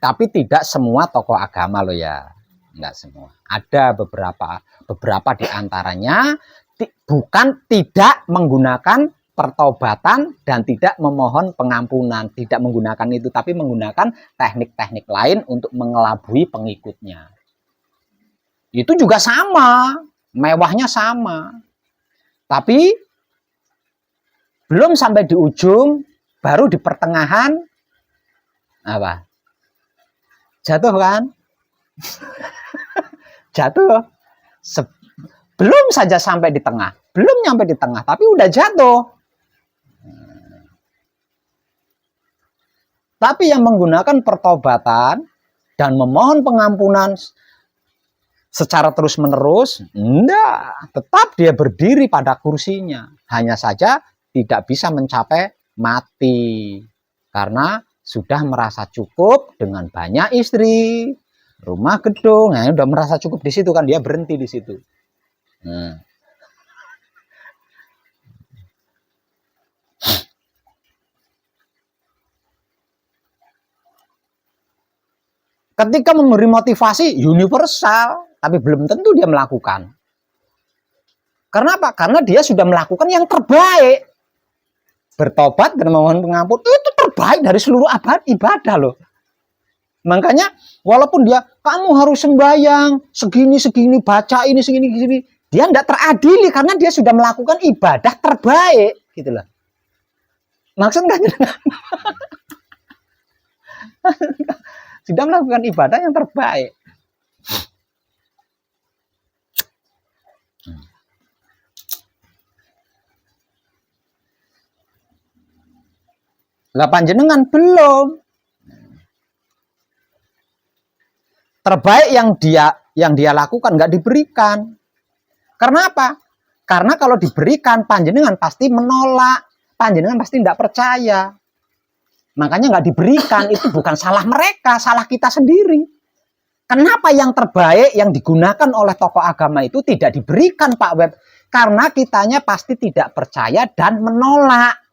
Tapi tidak semua tokoh agama loh ya, enggak semua. Ada beberapa di antaranya bukan tidak menggunakan pertobatan dan tidak memohon pengampunan, tidak menggunakan itu, tapi menggunakan teknik-teknik lain untuk mengelabui pengikutnya. Itu juga sama, mewahnya sama. Tapi belum sampai di ujung, baru di pertengahan apa? Jatuh kan? Jatuh. Belum saja sampai di tengah, belum nyampe di tengah, tapi udah jatuh. Tapi yang menggunakan pertobatan dan memohon pengampunan secara terus-menerus, enggak, tetap dia berdiri pada kursinya. Hanya saja tidak bisa mencapai mati. Karena sudah merasa cukup dengan banyak istri, rumah gedung, nah, udah merasa cukup di situ kan, dia berhenti di situ. Ketika memberi motivasi universal, tapi belum tentu dia melakukan. Karena apa? Karena dia sudah melakukan yang terbaik. Bertobat dan memohon pengampunan itu terbaik dari seluruh ibadah loh. Makanya walaupun dia, kamu harus sembahyang segini, baca ini segini, dia tidak teradili karena dia sudah melakukan ibadah terbaik, gitu loh. Maksudnya sudah melakukan ibadah yang terbaik. Lah panjenengan belum. Terbaik yang dia lakukan nggak diberikan. Karena apa? Karena kalau diberikan panjenengan pasti menolak, panjenengan pasti tidak percaya. Makanya nggak diberikan, itu bukan salah mereka, salah kita sendiri. Kenapa yang terbaik yang digunakan oleh tokoh agama itu tidak diberikan, Pak Web? Karena kitanya pasti tidak percaya dan menolak.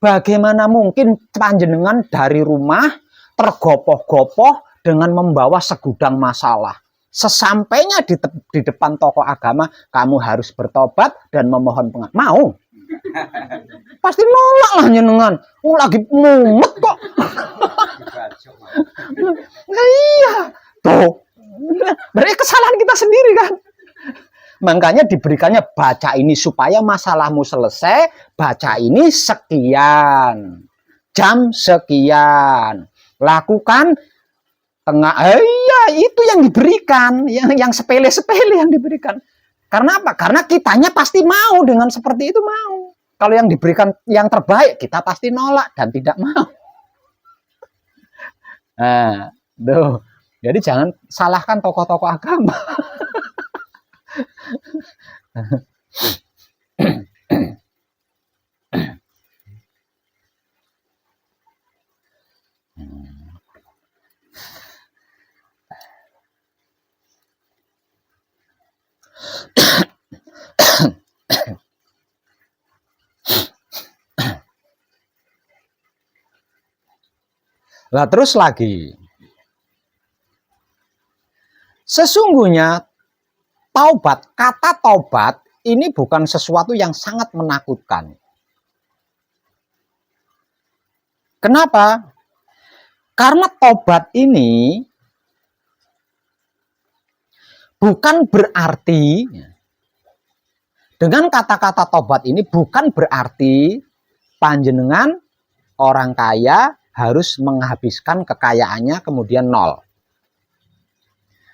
Bagaimana mungkin panjenengan dari rumah tergopoh-gopoh dengan membawa segudang masalah. Sesampainya di depan tokoh agama, kamu harus bertobat dan memohon pengampunan. Mau? Pasti nolak lah jenengan. Lagi mumet kok. Nah, iya. Tuh. Berarti kesalahan kita sendiri kan. Makanya diberikannya baca ini supaya masalahmu selesai. Baca ini sekian. Jam sekian. Lakukan tengah. Iya, itu yang diberikan. Yang sepele-sepele yang diberikan. Karena apa? Karena kitanya pasti mau dengan seperti itu mau. Kalau yang diberikan yang terbaik, kita pasti nolak dan tidak mau. Nah, tuh. Jadi jangan salahkan tokoh-tokoh agama. Lah terus lagi. Sesungguhnya taubat, kata taubat ini bukan sesuatu yang sangat menakutkan. Kenapa? Karena taubat ini bukan berarti, dengan kata-kata taubat ini bukan berarti panjenengan orang kaya harus menghabiskan kekayaannya kemudian nol.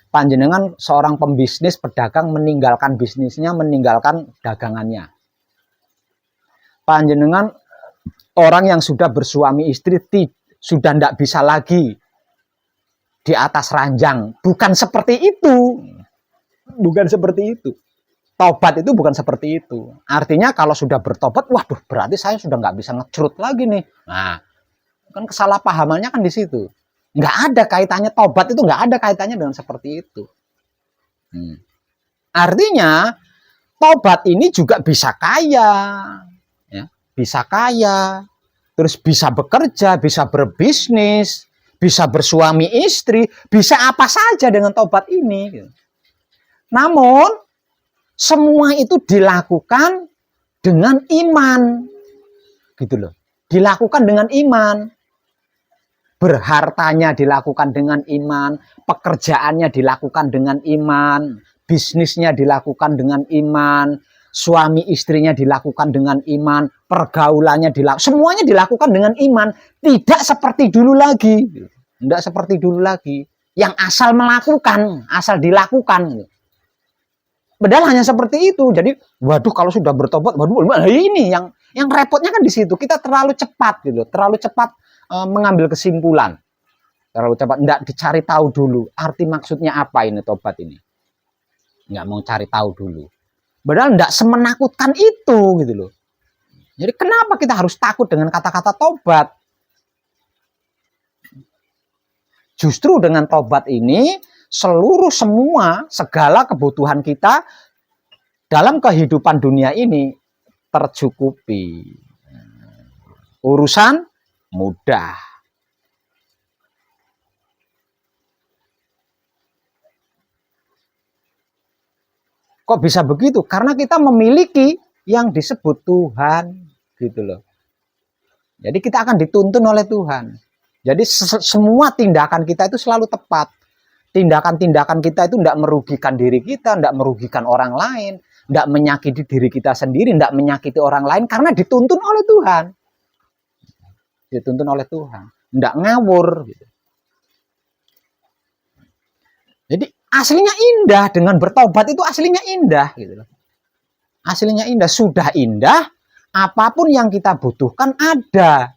Panjenengan seorang pembisnis, pedagang, meninggalkan bisnisnya, meninggalkan dagangannya. Panjenengan orang yang sudah bersuami istri, sudah tidak bisa lagi di atas ranjang. Bukan seperti itu. Bukan seperti itu. Tobat itu bukan seperti itu. Artinya kalau sudah bertobat, waduh berarti saya sudah nggak bisa ngecrut lagi nih. Nah, kan kesalahpahamannya kan di situ. Nggak ada kaitannya, tobat itu nggak ada kaitannya dengan seperti itu. Artinya tobat ini juga bisa kaya, ya, bisa kaya, terus bisa bekerja, bisa berbisnis, bisa bersuami istri, bisa apa saja dengan tobat ini. Namun semua itu dilakukan dengan iman, gitu loh. Dilakukan dengan iman. Berhartanya dilakukan dengan iman, pekerjaannya dilakukan dengan iman, bisnisnya dilakukan dengan iman, suami istrinya dilakukan dengan iman, pergaulannya dilakukan, semuanya dilakukan dengan iman, tidak seperti dulu lagi. Tidak seperti dulu lagi. Yang asal melakukan, asal dilakukan. Padahal hanya seperti itu. Jadi, waduh kalau sudah bertobat, waduh ini yang repotnya kan di situ. Kita terlalu cepat gitu, terlalu cepat mengambil kesimpulan. Terlalu cepat, enggak dicari tahu dulu arti maksudnya apa ini tobat ini. Enggak mau cari tahu dulu. Padahal enggak semenakutkan itu gitu loh. Jadi kenapa kita harus takut dengan kata-kata tobat? Justru dengan tobat ini segala kebutuhan kita dalam kehidupan dunia ini tercukupi. Urusan mudah. Kok bisa begitu? Karena kita memiliki yang disebut Tuhan, gitu loh. Jadi kita akan dituntun oleh Tuhan. Jadi semua tindakan kita itu selalu tepat. Tindakan-tindakan kita itu tidak merugikan diri kita, tidak merugikan orang lain, tidak menyakiti diri kita sendiri, tidak menyakiti orang lain, karena dituntun oleh Tuhan. Dituntun oleh Tuhan, tidak ngawur. Gitu. Jadi aslinya indah, dengan bertobat itu aslinya indah. Gitu. Aslinya indah, sudah indah, apapun yang kita butuhkan ada.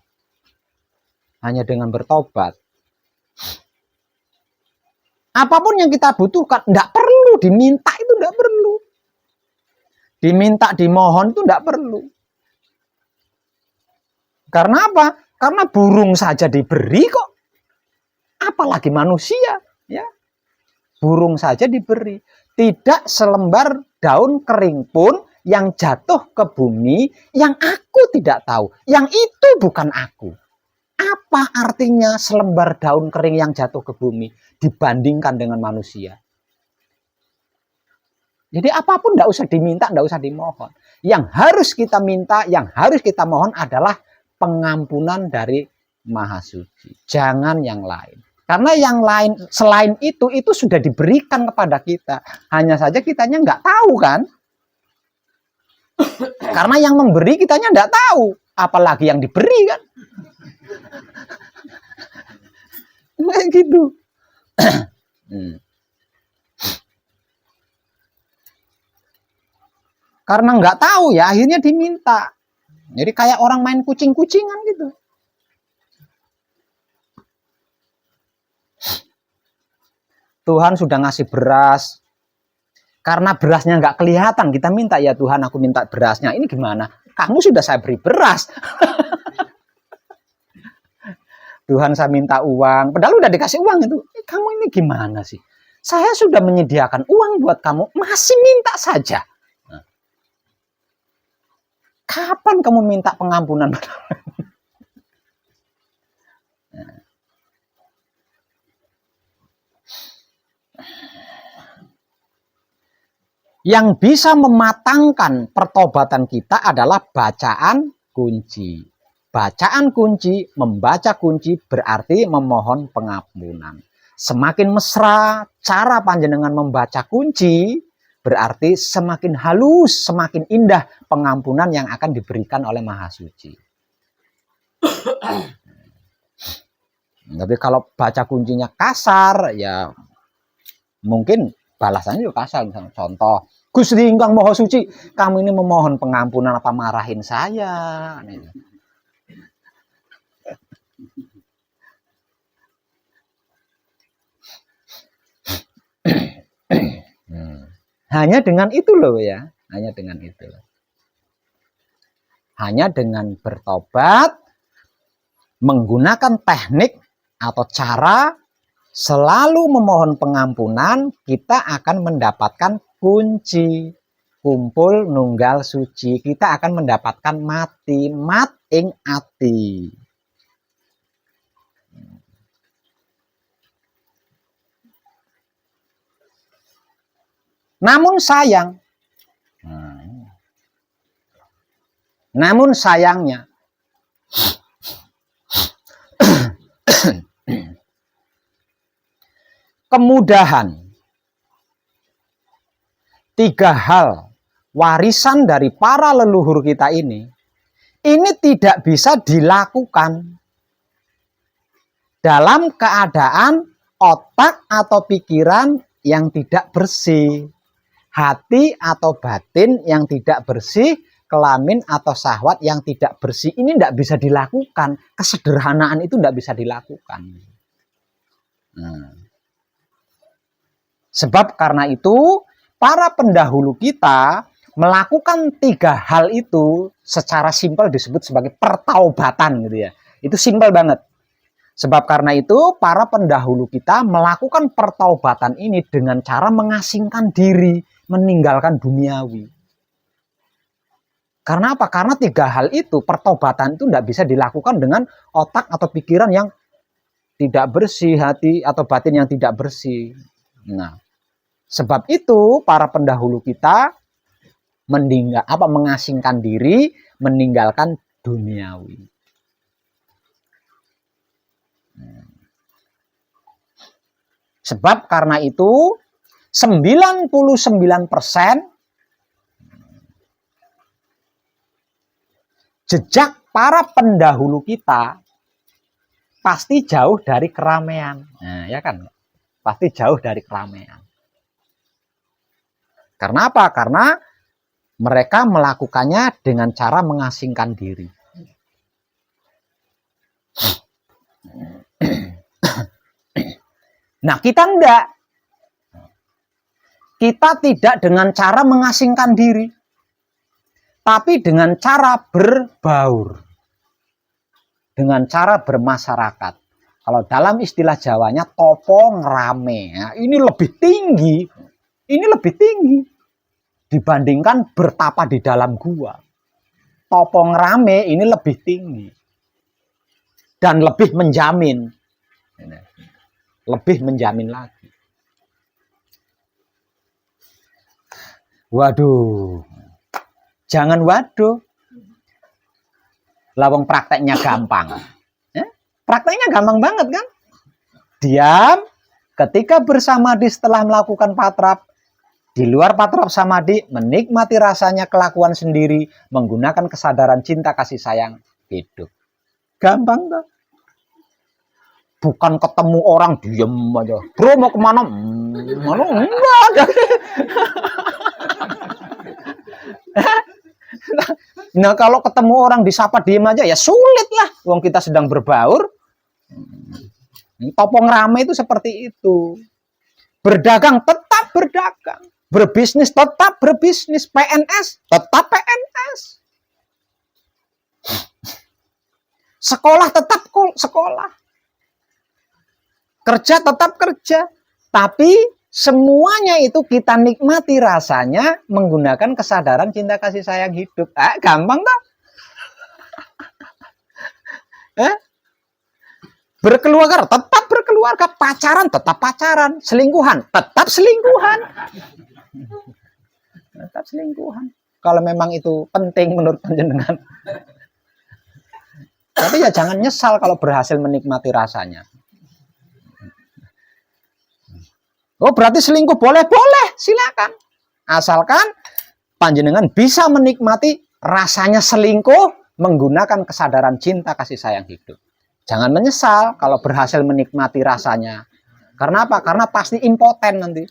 Hanya dengan bertobat. Apapun yang kita butuhkan, tidak perlu diminta, itu tidak perlu. Diminta, dimohon itu tidak perlu. Karena apa? Karena burung saja diberi kok. Apalagi manusia, ya. Burung saja diberi. Tidak selembar daun kering pun yang jatuh ke bumi yang aku tidak tahu. Yang itu bukan aku. Apa artinya selembar daun kering yang jatuh ke bumi dibandingkan dengan manusia? Jadi apapun tidak usah diminta, tidak usah dimohon. Yang harus kita minta, yang harus kita mohon adalah pengampunan dari Maha Suci. Jangan yang lain. Karena yang lain selain itu sudah diberikan kepada kita. Hanya saja kitanya nggak tahu kan. Karena yang memberi kitanya nggak tahu. Apalagi yang diberi kan. Kayak gitu. Karena nggak tahu ya akhirnya diminta. Jadi kayak orang main kucing-kucingan gitu. Tuhan sudah ngasih beras. Karena berasnya nggak kelihatan, kita minta, ya Tuhan aku minta berasnya. Ini gimana? Kamu sudah saya beri beras. Tuhan saya minta uang. Padahal udah dikasih uang itu. Kamu ini gimana sih? Saya sudah menyediakan uang buat kamu. Masih minta saja. Nah. Kapan kamu minta pengampunan? Yang bisa mematangkan pertobatan kita adalah bacaan kunci. Bacaan kunci, membaca kunci berarti memohon pengampunan. Semakin mesra cara panjenengan membaca kunci, berarti semakin halus, semakin indah pengampunan yang akan diberikan oleh Maha Suci. Tapi kalau baca kuncinya kasar, ya mungkin balasannya juga kasar. Misalnya contoh, Gusti ingkang Maha Suci, kamu ini memohon pengampunan apa marahin saya? Hanya dengan itu loh ya, hanya dengan itu. Hanya dengan bertobat, menggunakan teknik atau cara selalu memohon pengampunan, kita akan mendapatkan kunci kumpul nunggal suci. Kita akan mendapatkan mati, mat ing ati. Namun sayangnya kemudahan, 3 hal warisan dari para leluhur kita ini tidak bisa dilakukan dalam keadaan otak atau pikiran yang tidak bersih, hati atau batin yang tidak bersih, kelamin atau syahwat yang tidak bersih. Ini tidak bisa dilakukan. Kesederhanaan itu tidak bisa dilakukan. Sebab karena itu para pendahulu kita melakukan 3 hal itu secara simpel disebut sebagai pertaubatan gitu ya. Itu simpel banget. Sebab karena itu para pendahulu kita melakukan pertaubatan ini dengan cara mengasingkan diri, meninggalkan duniawi. Karena apa? Karena 3 hal itu, pertaubatan itu tidak bisa dilakukan dengan otak atau pikiran yang tidak bersih, hati atau batin yang tidak bersih. Nah, sebab itu para pendahulu kita mengasingkan diri, meninggalkan duniawi. Sebab karena itu 99% jejak para pendahulu kita pasti jauh dari keramaian. Nah, ya kan? Pasti jauh dari keramaian. Karena apa? Karena mereka melakukannya dengan cara mengasingkan diri. Nah, kita enggak. Kita tidak dengan cara mengasingkan diri, tapi dengan cara berbaur, dengan cara bermasyarakat. Kalau dalam istilah Jawanya topo ngrame. Nah, ini lebih tinggi dibandingkan bertapa di dalam gua. Topo ngrame ini lebih tinggi dan lebih menjamin. Lebih menjamin lagi. Waduh. Jangan waduh. Lawang prakteknya gampang. Prakteknya gampang banget kan? Diam. Ketika bersamadi setelah melakukan patrap, di luar patrap samadi, menikmati rasanya kelakuan sendiri, menggunakan kesadaran cinta kasih sayang hidup. Gampang tuh. Bukan ketemu orang diem aja. Bro mau kemana? Mana? Enggak. Nah kalau ketemu orang disapa diem aja ya sulit lah. Wong kita sedang berbaur. Topo ngrame itu seperti itu. Berdagang tetap berdagang. Berbisnis tetap berbisnis. PNS tetap PNS. Sekolah tetap sekolah. Kerja tetap kerja, tapi semuanya itu kita nikmati rasanya menggunakan kesadaran cinta kasih sayang hidup. Gampang tak? Berkeluarga tetap berkeluarga, pacaran tetap pacaran, selingkuhan tetap selingkuhan. Tetap selingkuhan. Kalau memang itu penting menurut panjenengan. Tapi ya jangan nyesal kalau berhasil menikmati rasanya. Oh berarti selingkuh boleh? Boleh, silakan. Asalkan panjenengan bisa menikmati rasanya selingkuh menggunakan kesadaran cinta kasih sayang hidup. Jangan menyesal kalau berhasil menikmati rasanya. Karena apa? Karena pasti impoten nanti.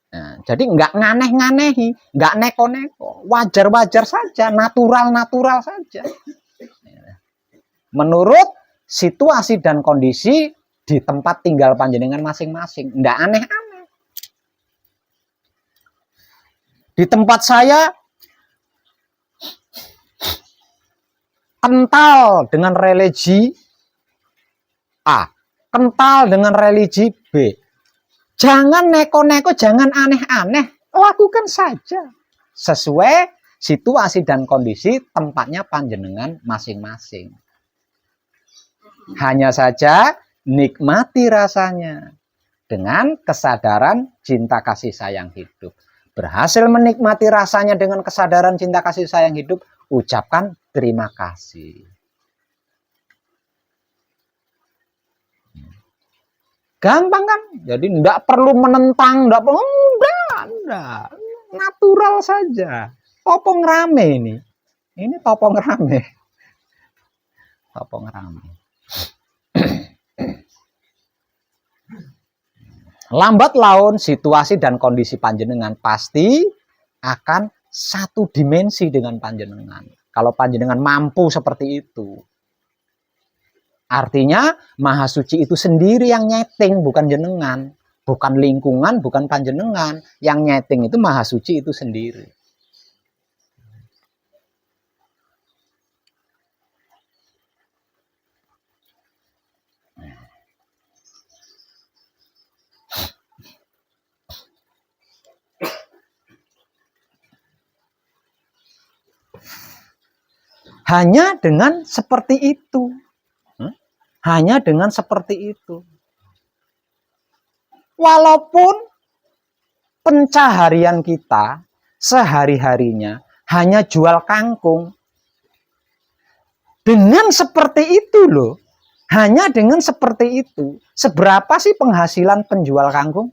Nah, jadi nggak nganeh-nganehi, nggak neko-neko, wajar-wajar saja, natural-natural saja. Menurut situasi dan kondisi di tempat tinggal panjenengan masing-masing, nggak aneh-aneh. Di tempat saya kental dengan religi A, kental dengan religi B. Jangan neko-neko, jangan aneh-aneh, lakukan saja sesuai situasi dan kondisi tempatnya panjenengan masing-masing. Hanya saja nikmati rasanya dengan kesadaran cinta kasih sayang hidup. Berhasil menikmati rasanya dengan kesadaran cinta kasih sayang hidup, ucapkan terima kasih. Gampang kan? Jadi enggak perlu menentang, enggak perlu, enggak. Natural saja. Topong rame ini. Ini topong rame. Topong rame. Lambat laun situasi dan kondisi panjenengan pasti akan satu dimensi dengan panjenengan. Kalau panjenengan mampu seperti itu. Artinya Maha Suci itu sendiri yang nyeting, bukan jenengan. Bukan lingkungan, bukan panjenengan. Yang nyeting itu Maha Suci itu sendiri. Hanya dengan seperti itu. Hanya dengan seperti itu. Walaupun pencaharian kita sehari-harinya hanya jual kangkung. Dengan seperti itu loh. Hanya dengan seperti itu. Seberapa sih penghasilan penjual kangkung?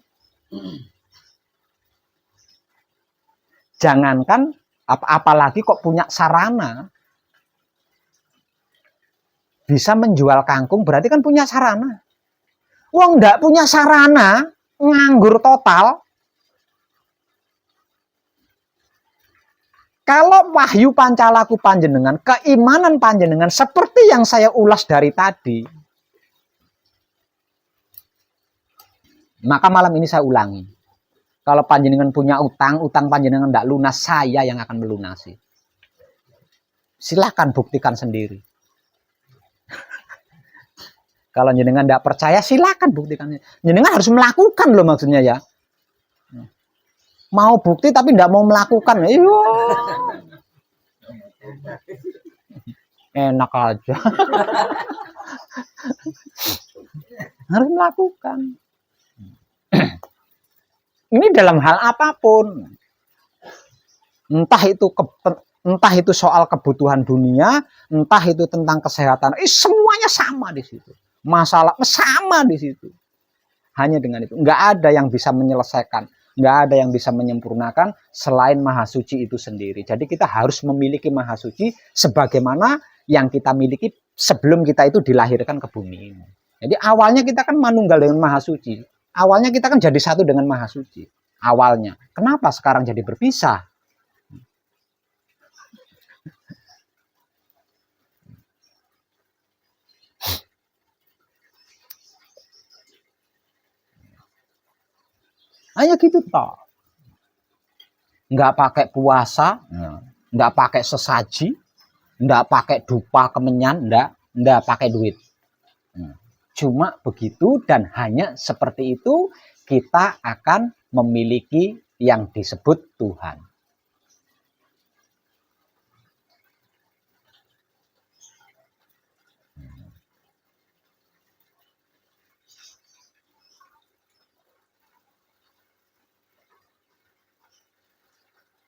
Jangankan apalagi kok punya sarana. Bisa menjual kangkung berarti kan punya sarana. Wong ndak punya sarana, nganggur total. Kalau wahyu pancalaku panjenengan, keimanan panjenengan seperti yang saya ulas dari tadi. Maka malam ini saya ulangi. Kalau panjenengan punya utang panjenengan ndak lunas, saya yang akan melunasi. Silahkan buktikan sendiri. Kalau jenengan tidak percaya, silakan buktikan. Jenengan harus melakukan loh maksudnya ya. Mau bukti tapi tidak mau melakukan. Iyo. Enak aja. Harus melakukan. Ini dalam hal apapun. Entah itu soal kebutuhan dunia, entah itu tentang kesehatan. Semuanya sama di situ. Masalah sama di situ. Hanya dengan itu. Nggak ada yang bisa menyelesaikan. Nggak ada yang bisa menyempurnakan selain Maha Suci itu sendiri. Jadi kita harus memiliki Maha Suci sebagaimana yang kita miliki sebelum kita itu dilahirkan ke bumi ini. Jadi awalnya kita kan manunggal dengan Maha Suci. Awalnya kita kan jadi satu dengan Maha Suci. Awalnya. Kenapa sekarang jadi berpisah? Hanya gitu toh. Nggak pakai puasa, nggak pakai sesaji, nggak pakai dupa kemenyan, nggak pakai duit. Cuma begitu dan hanya seperti itu kita akan memiliki yang disebut Tuhan.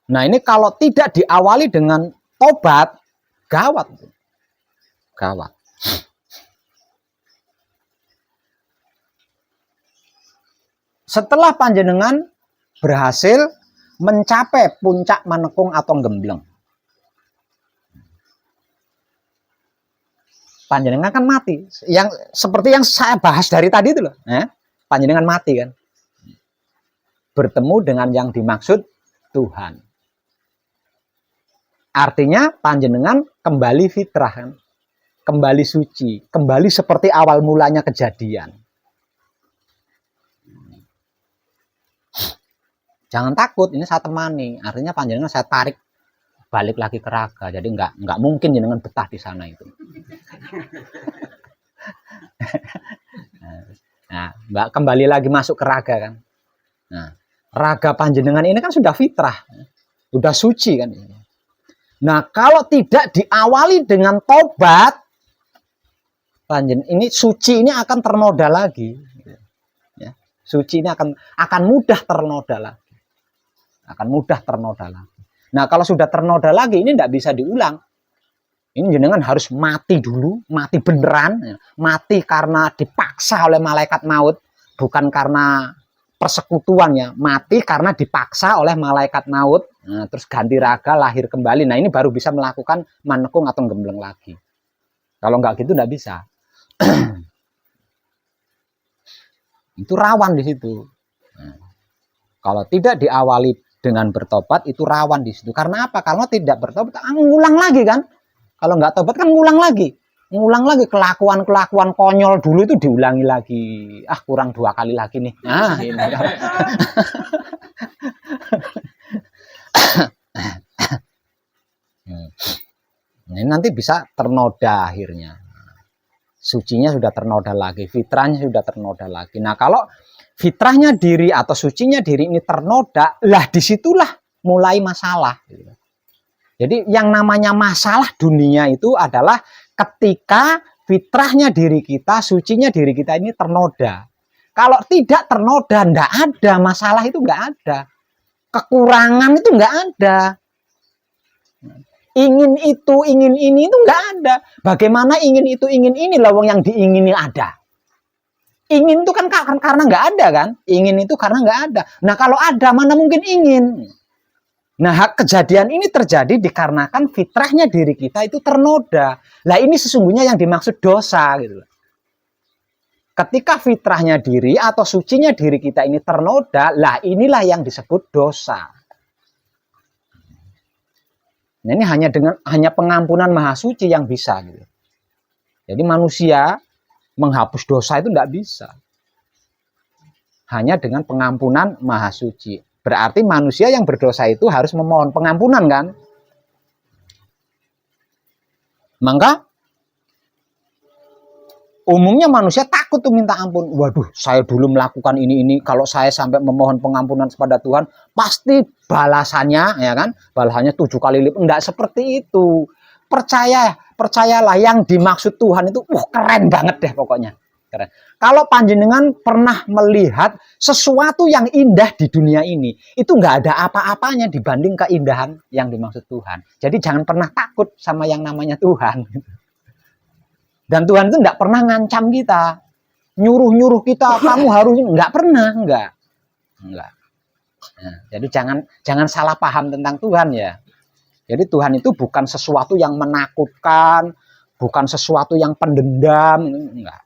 Nah ini kalau tidak diawali dengan tobat, gawat. Gawat. setelah panjenengan berhasil mencapai puncak manekung atau gembleng, panjenengan kan mati. Yang seperti yang saya bahas dari tadi itu loh. Panjenengan mati kan. Bertemu dengan yang dimaksud Tuhan. Artinya panjenengan kembali fitrah kan. Kembali suci. Kembali seperti awal mulanya kejadian. Jangan takut, ini saya temani. Artinya panjenengan saya tarik balik lagi ke raga. Jadi nggak mungkin jenengan betah di sana itu. Nah, mbak kembali lagi masuk ke raga kan. Nah, raga panjenengan ini kan sudah fitrah, sudah suci kan. Nah, kalau tidak diawali dengan tobat, panjenengan ini suci ini akan ternoda lagi. Ya, suci ini akan mudah ternoda lagi. Akan mudah ternoda lagi. Nah, kalau sudah ternoda lagi, ini tidak bisa diulang. Ini jenengan harus mati dulu, mati beneran. Mati karena dipaksa oleh malaikat maut, bukan karena persekutuannya. Mati karena dipaksa oleh malaikat maut, nah, terus ganti raga, lahir kembali. Nah, ini baru bisa melakukan manekung atau gembleng lagi. Kalau nggak gitu, nggak bisa. Itu rawan di situ. Nah, kalau tidak diawali dengan bertobat itu rawan di situ. Karena apa? Kalau tidak bertobat, ngulang lagi kan? Kalau nggak tobat kan ngulang lagi kelakuan konyol dulu itu diulangi lagi. Kurang 2 kali lagi nih. Nah, ini. Ini nanti bisa ternoda akhirnya. Sucinya sudah ternoda lagi, fitrahnya sudah ternoda lagi. Nah, kalau fitrahnya diri atau sucinya diri ini ternoda, lah disitulah mulai masalah. Jadi yang namanya masalah dunia itu adalah ketika fitrahnya diri kita, sucinya diri kita ini ternoda. Kalau tidak ternoda, enggak ada masalah, itu enggak ada. Kekurangan itu enggak ada. Ingin itu, ingin ini itu enggak ada. Bagaimana ingin itu, ingin ini, lawang yang diingini ada. Ingin itu kan karena nggak ada kan? Ingin itu karena nggak ada. Nah, kalau ada, mana mungkin ingin? Nah, kejadian ini terjadi dikarenakan fitrahnya diri kita itu ternoda. Lah, ini sesungguhnya yang dimaksud dosa gitu. Ketika fitrahnya diri atau sucinya diri kita ini ternoda, lah inilah yang disebut dosa. Nah, ini hanya pengampunan Maha Suci yang bisa gitu. Jadi manusia menghapus dosa itu tidak bisa. Hanya dengan pengampunan Maha Suci. Berarti manusia yang berdosa itu harus memohon pengampunan kan? Maka umumnya manusia takut tuh minta ampun. Waduh, saya dulu melakukan ini. Kalau saya sampai memohon pengampunan kepada Tuhan, pasti balasannya, ya kan? Balasannya 7 kali lipat. Enggak seperti itu. Percayalah yang dimaksud Tuhan itu, keren banget deh pokoknya. Keren. Kalau panjenengan pernah melihat sesuatu yang indah di dunia ini, itu nggak ada apa-apanya dibanding keindahan yang dimaksud Tuhan. Jadi jangan pernah takut sama yang namanya Tuhan. Dan Tuhan itu nggak pernah ngancam kita, nyuruh kita, kamu harus, nggak pernah, nggak. Nah, jadi jangan salah paham tentang Tuhan ya. Jadi Tuhan itu bukan sesuatu yang menakutkan, bukan sesuatu yang pendendam, enggak.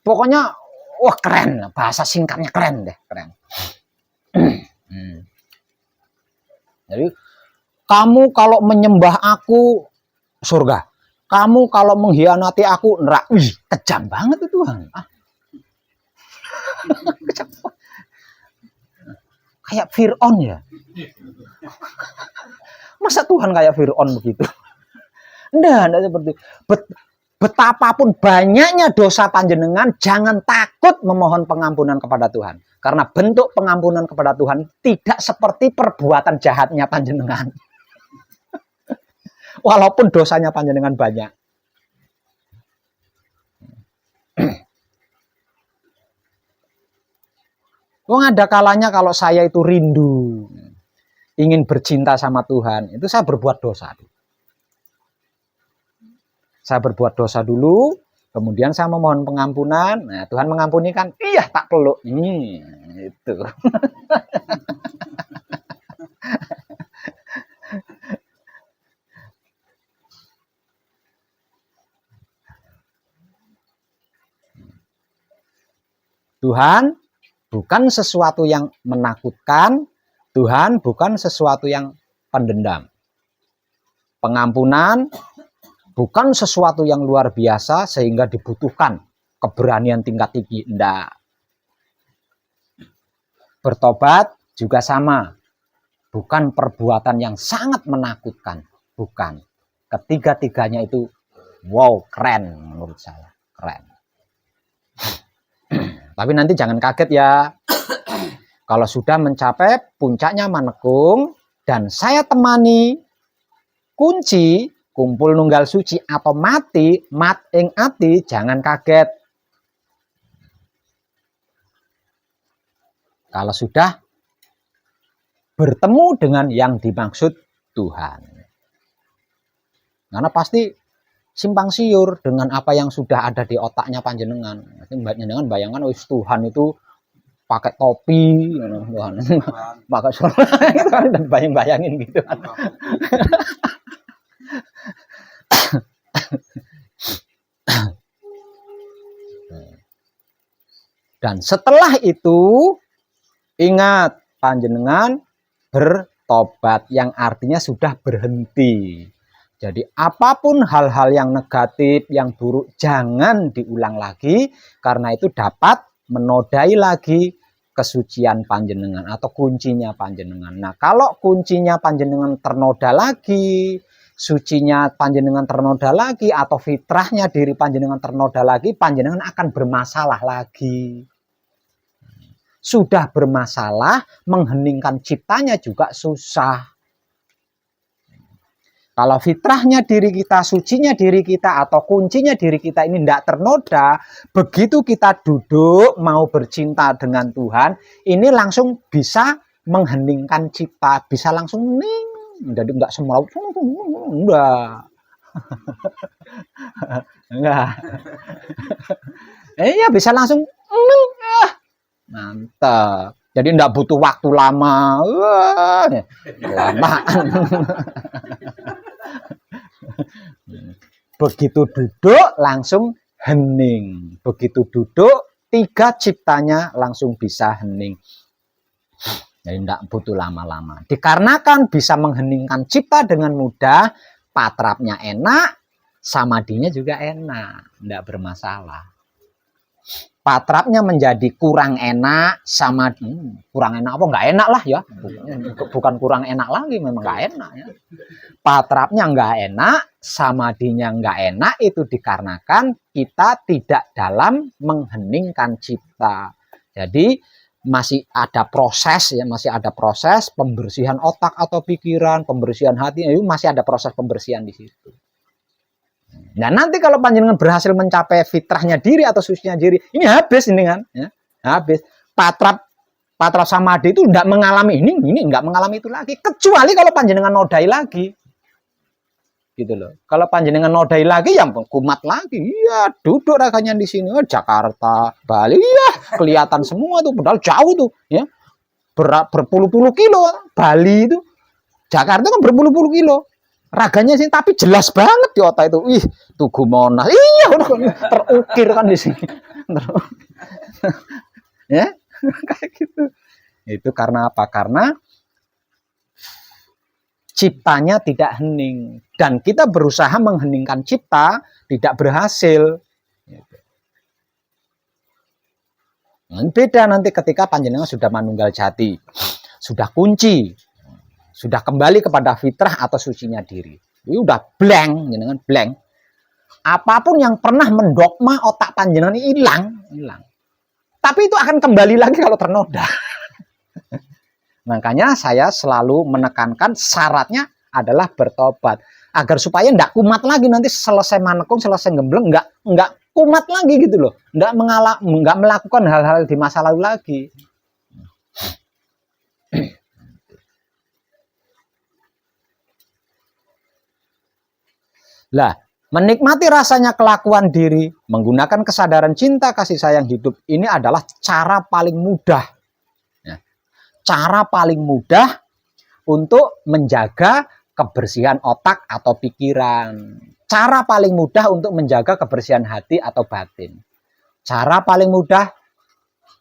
Pokoknya, wah keren, bahasa singkatnya keren deh, keren. Jadi, kamu kalau menyembah aku, surga. Kamu kalau mengkhianati aku, neraka. Wih, kejam banget itu Tuhan. Kayak Fir'aun ya. Masa Tuhan kayak Fir'aun begitu? Enggak seperti itu. Betapapun banyaknya dosa panjenengan, jangan takut memohon pengampunan kepada Tuhan. Karena bentuk pengampunan kepada Tuhan tidak seperti perbuatan jahatnya panjenengan. Walaupun dosanya panjenengan banyak. Ada kalanya kalau saya itu rindu, ingin bercinta sama Tuhan, itu saya berbuat dosa. Saya berbuat dosa dulu, kemudian saya memohon pengampunan. Nah, Tuhan mengampuni kan? Iya, tak peluk. Itu. Tuhan bukan sesuatu yang menakutkan, Tuhan bukan sesuatu yang pendendam. Pengampunan bukan sesuatu yang luar biasa sehingga dibutuhkan keberanian tingkat tinggi. Enggak. Bertobat juga sama. Bukan perbuatan yang sangat menakutkan. Bukan. Ketiga-tiganya itu wow, keren menurut saya. Keren. Tapi nanti jangan kaget ya. Kalau sudah mencapai puncaknya manekung dan saya temani kunci kumpul nunggal suci atau mati mat ing ati, jangan kaget. Kalau sudah bertemu dengan yang dimaksud Tuhan. Karena pasti simpang siur dengan apa yang sudah ada di otaknya panjenengan. Panjenengan bayangkan Tuhan itu pakai topi, Tuhan. Pakai Tuhan dan bayangin gitu. Dan setelah itu ingat panjenengan bertobat yang artinya sudah berhenti. Jadi apapun hal-hal yang negatif, yang buruk jangan diulang lagi karena itu dapat menodai lagi kesucian panjenengan atau kuncinya panjenengan. Nah, kalau kuncinya panjenengan ternoda lagi, sucinya panjenengan ternoda lagi atau fitrahnya diri panjenengan ternoda lagi, panjenengan akan bermasalah lagi. Sudah bermasalah, mengheningkan ciptanya juga susah. Kalau fitrahnya diri kita, sucinya diri kita, atau kuncinya diri kita ini tidak ternoda, begitu kita duduk mau bercinta dengan Tuhan, ini langsung bisa mengheningkan cipta, bisa langsung ning, jadi enggak semua, enggak. Enggak. Iya bisa langsung mantap. Jadi enggak butuh waktu lama. Lama. Begitu duduk langsung hening. Begitu duduk 3 ciptanya langsung bisa hening. Jadi tidak butuh lama-lama. Dikarenakan bisa mengheningkan cipta dengan mudah, patrapnya enak, samadinya juga enak, tidak bermasalah. Patrapnya menjadi kurang enak, sama kurang enak apa nggak enak lah ya, bukan kurang enak lagi, memang nggak enak ya. Patrapnya nggak enak, samadinya nggak enak, itu dikarenakan kita tidak dalam mengheningkan cipta. Jadi masih ada proses ya, masih ada proses pembersihan otak atau pikiran, pembersihan hati, itu masih ada proses pembersihan di situ. Nah nanti kalau panjenengan berhasil mencapai fitrahnya diri atau sucinya diri, ini habis ini kan, ya, habis. Patrap samadhi itu tidak mengalami ini tidak mengalami itu lagi, kecuali kalau panjenengan nodai lagi, gitu loh. Kalau panjenengan nodai lagi, yang kumat lagi, iya duduk rasanya di sini, Jakarta, Bali, iya kelihatan semua tuh, padahal jauh tuh, ya berpuluh-puluh kilo, Bali itu, Jakarta kan berpuluh-puluh kilo. Raganya sih tapi jelas banget di otak itu. Ih, Tugu Monas. Iya, udah terukir kan di sini. Ya, kayak gitu. Itu karena apa? Karena ciptanya tidak hening dan kita berusaha mengheningkan cipta tidak berhasil. Beda nanti ketika panjenengan sudah manunggal jati, sudah kunci, sudah kembali kepada fitrah atau sucinya diri. Ini udah blank, jangan blank. Apapun yang pernah mendogma otak panjenengan ini hilang. Tapi itu akan kembali lagi kalau ternoda. Makanya saya selalu menekankan syaratnya adalah bertobat agar supaya enggak kumat lagi nanti selesai manekung, selesai gembleng enggak kumat lagi gitu loh. Enggak melakukan hal-hal di masa lalu lagi. Lah, menikmati rasanya kelakuan diri, menggunakan kesadaran cinta kasih sayang hidup, ini adalah cara paling mudah cara paling mudah untuk menjaga kebersihan otak atau pikiran. Cara paling mudah untuk menjaga kebersihan hati atau batin. Cara paling mudah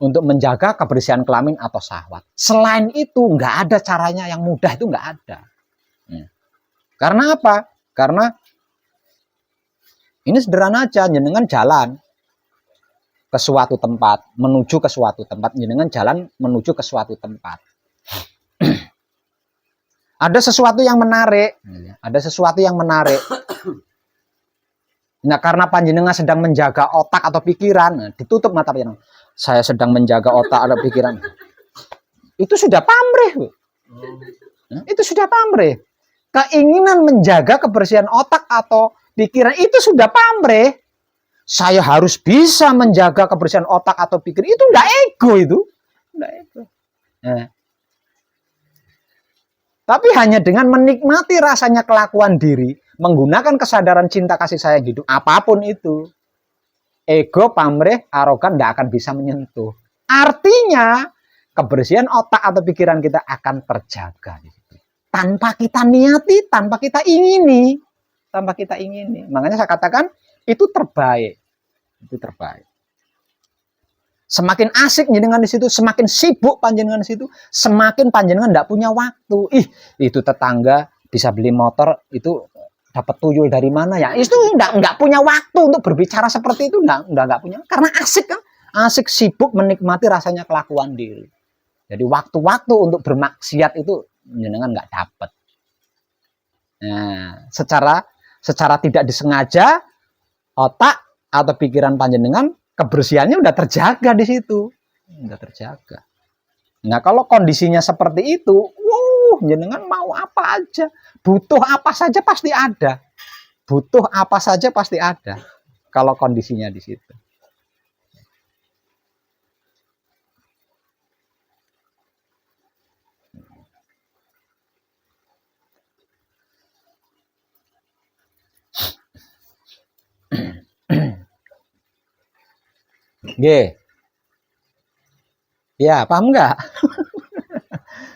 untuk menjaga kebersihan kelamin atau syahwat. Selain itu, nggak ada caranya yang mudah, itu nggak ada. Karena apa? Karena ini sederhana aja, jenengan jalan ke suatu tempat, menuju ke suatu tempat, jenengan jalan menuju ke suatu tempat. Ada sesuatu yang menarik, Nah, karena panjenengan sedang menjaga otak atau pikiran, ditutup mata panjenengan. Saya sedang menjaga otak atau pikiran. Itu sudah pamrih. Itu sudah pamrih. Keinginan menjaga kebersihan otak atau pikiran itu sudah pamrih. Saya harus bisa menjaga kebersihan otak atau pikiran. Itu enggak ego itu. Enggak ego. Nah. Tapi hanya dengan menikmati rasanya kelakuan diri, menggunakan kesadaran cinta kasih sayang hidup, apapun itu, ego, pamrih, arogan enggak akan bisa menyentuh. Artinya, kebersihan otak atau pikiran kita akan terjaga. Tanpa kita niati, tanpa kita ingini. Makanya saya katakan, itu terbaik. Semakin asik jenengan di situ, semakin sibuk panjenengan di situ, semakin panjenengan tidak punya waktu. Itu tetangga bisa beli motor, itu dapat tuyul dari mana ya? Itu enggak punya waktu untuk berbicara seperti itu, enggak punya. Karena asik kan, asik sibuk menikmati rasanya kelakuan diri. Jadi waktu-waktu untuk bermaksiat itu jenengan nggak dapat. Nah, secara tidak disengaja otak atau pikiran panjenengan kebersihannya udah terjaga di situ, udah terjaga. Nah, kalau kondisinya seperti itu, jenengan mau apa aja, butuh apa saja pasti ada, kalau kondisinya di situ. Ya, paham nggak?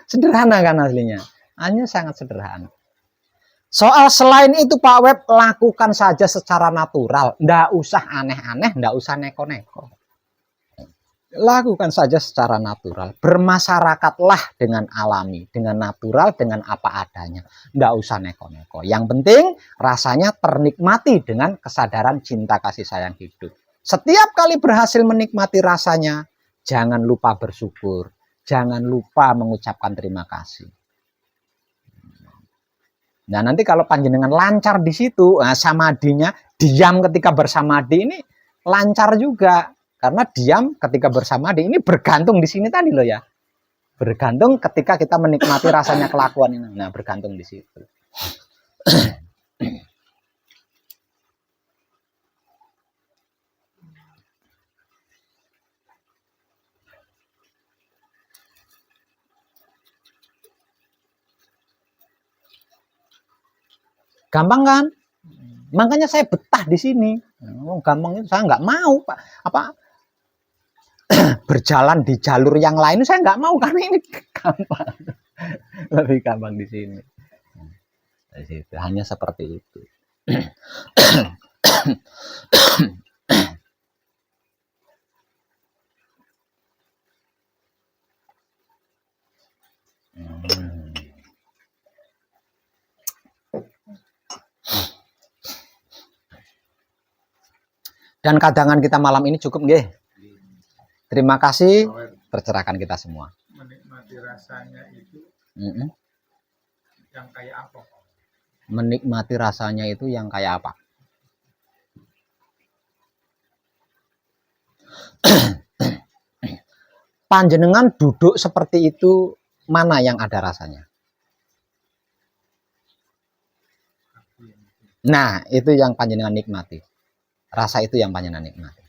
Sederhana kan aslinya. Hanya sangat sederhana. Soal selain itu Pak Web, lakukan saja secara natural. Nggak usah aneh-aneh, nggak usah neko-neko. Lakukan saja secara natural. Bermasyarakatlah dengan alami, dengan natural, dengan apa adanya. Nggak usah neko-neko. Yang penting rasanya ternikmati dengan kesadaran cinta kasih sayang hidup. Setiap kali berhasil menikmati rasanya, jangan lupa bersyukur. Jangan lupa mengucapkan terima kasih. Nah, nanti kalau panjenengan lancar di situ, samadinya, diam ketika bersamadi ini lancar juga. Karena diam ketika bersamadi ini bergantung di sini tadi loh ya. Bergantung ketika kita menikmati rasanya kelakuan ini. Nah, bergantung di situ. Gampang kan? Makanya saya betah di sini. Gampang itu saya nggak mau berjalan di jalur yang lain, saya nggak mau karena ini gampang. Lebih gampang di sini. Hanya seperti itu. Dan kadangan kita malam ini cukup nggih. Terima kasih, tercerahkan kita semua. Menikmati rasanya itu yang kayak apa? Menikmati rasanya itu yang kayak apa? Panjenengan duduk seperti itu, mana yang ada rasanya? Nah, itu yang panjenengan nikmati. Rasa itu yang panjenengan nikmati.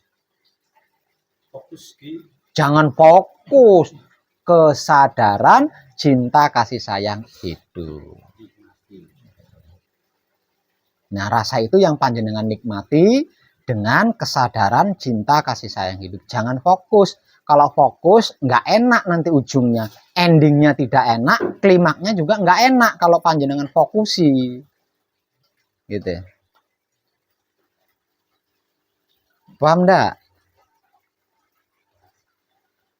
Jangan fokus. Kesadaran cinta kasih sayang hidup. Nah, rasa itu yang panjenengan nikmati dengan kesadaran cinta kasih sayang hidup. Jangan fokus. Kalau fokus nggak enak nanti ujungnya, endingnya tidak enak, klimaknya juga nggak enak kalau panjenengan fokusi, gitu. Paham nggak?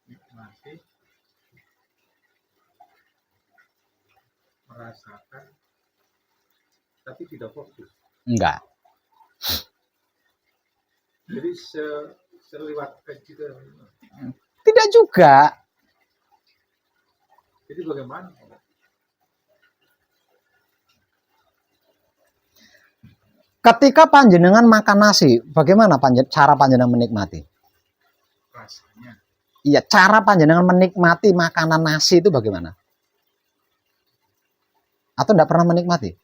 Nikmati, merasakan, tapi tidak fokus. Enggak. Jadi seliwat gitu. Tidak juga. Jadi bagaimana? Ketika panjenengan makan nasi, bagaimana cara panjenengan menikmati? Rasanya. Iya, cara panjenengan menikmati makanan nasi itu bagaimana? Atau tidak pernah menikmati?